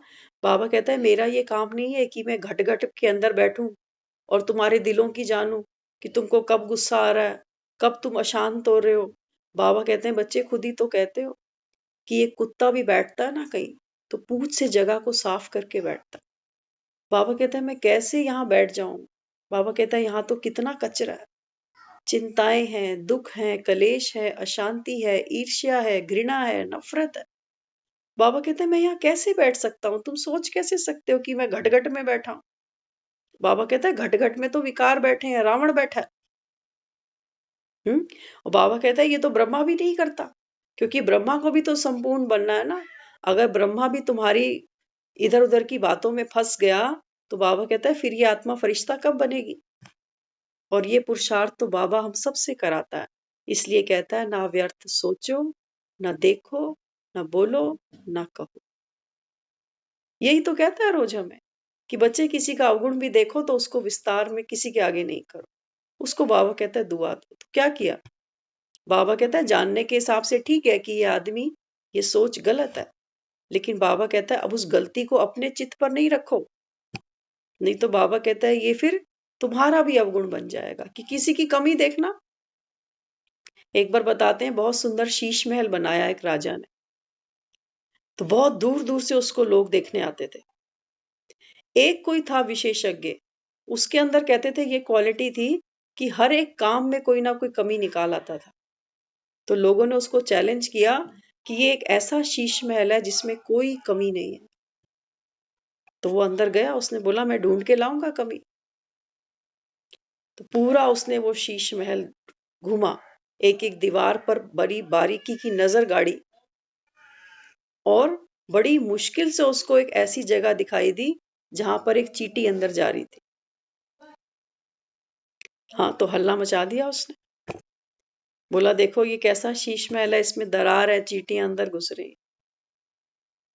[SPEAKER 2] बाबा कहता है मेरा ये काम नहीं है कि मैं घट घट के अंदर बैठूं और तुम्हारे दिलों की जानूं कि तुमको कब गुस्सा आ रहा है, कब तुम अशांत हो रहे हो। बाबा कहते हैं बच्चे खुद ही तो कहते हो कि एक कुत्ता भी बैठता है ना कहीं, तो पूंछ से जगह को साफ करके बैठता है। बाबा कहता है मैं कैसे यहाँ बैठ जाऊं? बाबा कहता है यहाँ तो कितना कचरा है, चिंताएं हैं, दुख है, कलेश है, अशांति है, ईर्ष्या है, घृणा है, नफरत है। बाबा कहते हैं मैं यहाँ कैसे बैठ सकता हूँ? तुम सोच कैसे सकते हो कि मैं घटघट में बैठा हूँ? बाबा कहता है घटघट में तो विकार बैठे हैं, रावण बैठा है। और बाबा कहता है ये तो ब्रह्मा भी नहीं करता, क्योंकि ब्रह्मा को भी तो संपूर्ण बनना है ना। अगर ब्रह्मा भी तुम्हारी इधर उधर की बातों में फंस गया, तो बाबा कहता है फिर ये आत्मा फरिश्ता कब बनेगी? और ये पुरुषार्थ तो बाबा हम सबसे कराता है। इसलिए कहता है ना व्यर्थ सोचो, ना देखो, ना बोलो, ना कहो। यही तो कहता है रोज हमें कि बच्चे किसी का अवगुण भी देखो तो उसको विस्तार में किसी के आगे नहीं करो। उसको बाबा कहता है दुआ दो। तो क्या किया? बाबा कहता है जानने के हिसाब से ठीक है कि ये आदमी ये सोच गलत है, लेकिन बाबा कहता है अब उस गलती को अपने चित्त पर नहीं रखो, नहीं तो बाबा कहता है ये फिर तुम्हारा भी अवगुण बन जाएगा कि किसी की कमी देखना। एक बार बताते हैं, बहुत सुंदर शीश महल बनाया एक राजा ने, तो बहुत दूर दूर से उसको लोग देखने आते थे। एक कोई था विशेषज्ञ, उसके अंदर कहते थे ये क्वालिटी थी कि हर एक काम में कोई ना कोई कमी निकाल आता था। तो लोगों ने उसको चैलेंज किया कि ये एक ऐसा शीश महल है जिसमें कोई कमी नहीं है। तो वो अंदर गया, उसने बोला मैं ढूंढ के लाऊंगा कमी। तो पूरा उसने वो शीश महल घूमा, एक एक दीवार पर बड़ी बारीकी की नजर गाड़ी, और बड़ी मुश्किल से उसको एक ऐसी जगह दिखाई दी जहां पर एक चींटी अंदर जा रही थी। हाँ, तो हल्ला मचा दिया उसने, बोला देखो ये कैसा शीश महल है, इसमें दरार है, चींटियां अंदर घुस रही।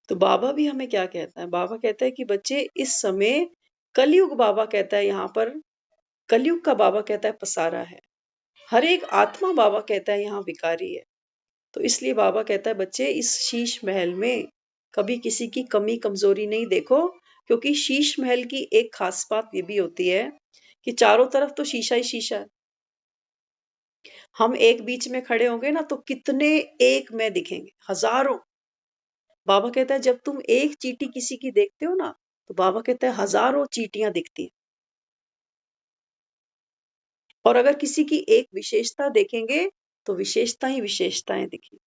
[SPEAKER 2] तो बाबा भी हमें क्या कहता है? बाबा कहता है कि बच्चे इस समय कलयुग, बाबा कहता है यहाँ पर कलयुग का बाबा कहता है पसारा है। हर एक आत्मा बाबा कहता है यहाँ विकारी है। तो इसलिए बाबा कहता है बच्चे इस शीश महल में कभी किसी की कमी कमजोरी नहीं देखो, क्योंकि शीश महल की एक खास बात ये भी होती है कि चारों तरफ तो शीशा ही शीशा है। हम एक बीच में खड़े होंगे ना तो कितने एक में दिखेंगे, हजारों। बाबा कहता है जब तुम एक चींटी किसी की देखते हो ना, तो बाबा कहता है हजारों चींटियां दिखती हैं। और अगर किसी की एक विशेषता देखेंगे तो विशेषता ही विशेषताएं दिखेंगी।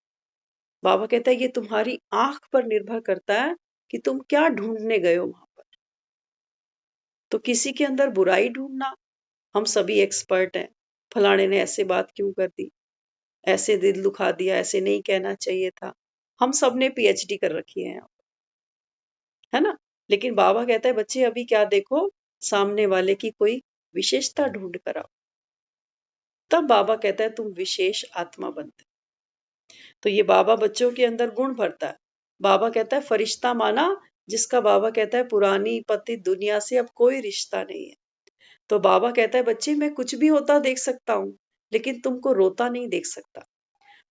[SPEAKER 2] बाबा कहता है ये तुम्हारी आंख पर निर्भर करता है कि तुम क्या ढूंढने गए हो वहां पर। तो किसी के अंदर बुराई ढूंढना, हम सभी एक्सपर्ट हैं, फलाने ने ऐसे बात क्यों कर दी, ऐसे दिल दुखा दिया, ऐसे नहीं कहना चाहिए था। हम सब ने पीएचडी कर रखी है यहाँ, है ना? लेकिन बाबा कहता है बच्चे अभी क्या देखो, सामने वाले की कोई विशेषता ढूंढ कर आओ, तब बाबा कहता है तुम विशेष आत्मा बनते। तो ये बाबा बच्चों के अंदर गुण भरता है। बाबा कहता है फरिश्ता माना जिसका बाबा कहता है पुरानी पतित दुनिया से अब कोई रिश्ता नहीं है। तो बाबा कहता है बच्चे मैं कुछ भी होता देख सकता हूं, लेकिन तुमको रोता नहीं देख सकता।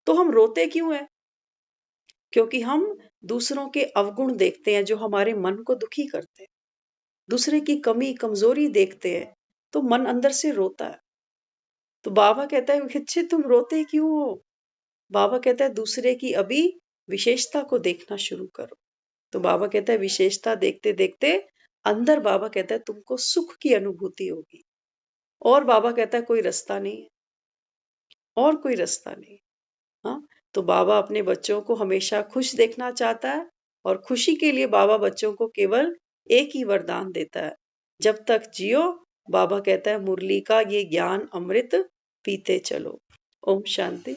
[SPEAKER 2] तो हम रोते क्यों है? क्योंकि हम दूसरों के अवगुण देखते हैं जो हमारे मन को दुखी करते हैं, दूसरे की कमी कमजोरी देखते हैं, तो मन अंदर से रोता है। तो बाबा कहता है बच्चे तुम रोते क्यों हो? बाबा कहता है दूसरे की अभी विशेषता को देखना शुरू करो। तो बाबा कहता है विशेषता देखते देखते अंदर बाबा कहता है तुमको सुख की अनुभूति होगी। और बाबा कहता है कोई रास्ता नहीं है, और कोई रास्ता नहीं। हाँ, तो बाबा अपने बच्चों को हमेशा खुश देखना चाहता है, और खुशी के लिए बाबा बच्चों को केवल एक ही वरदान देता है, जब तक जियो बाबा कहता है मुरली का ये ज्ञान अमृत पीते चलो। ओम शांति।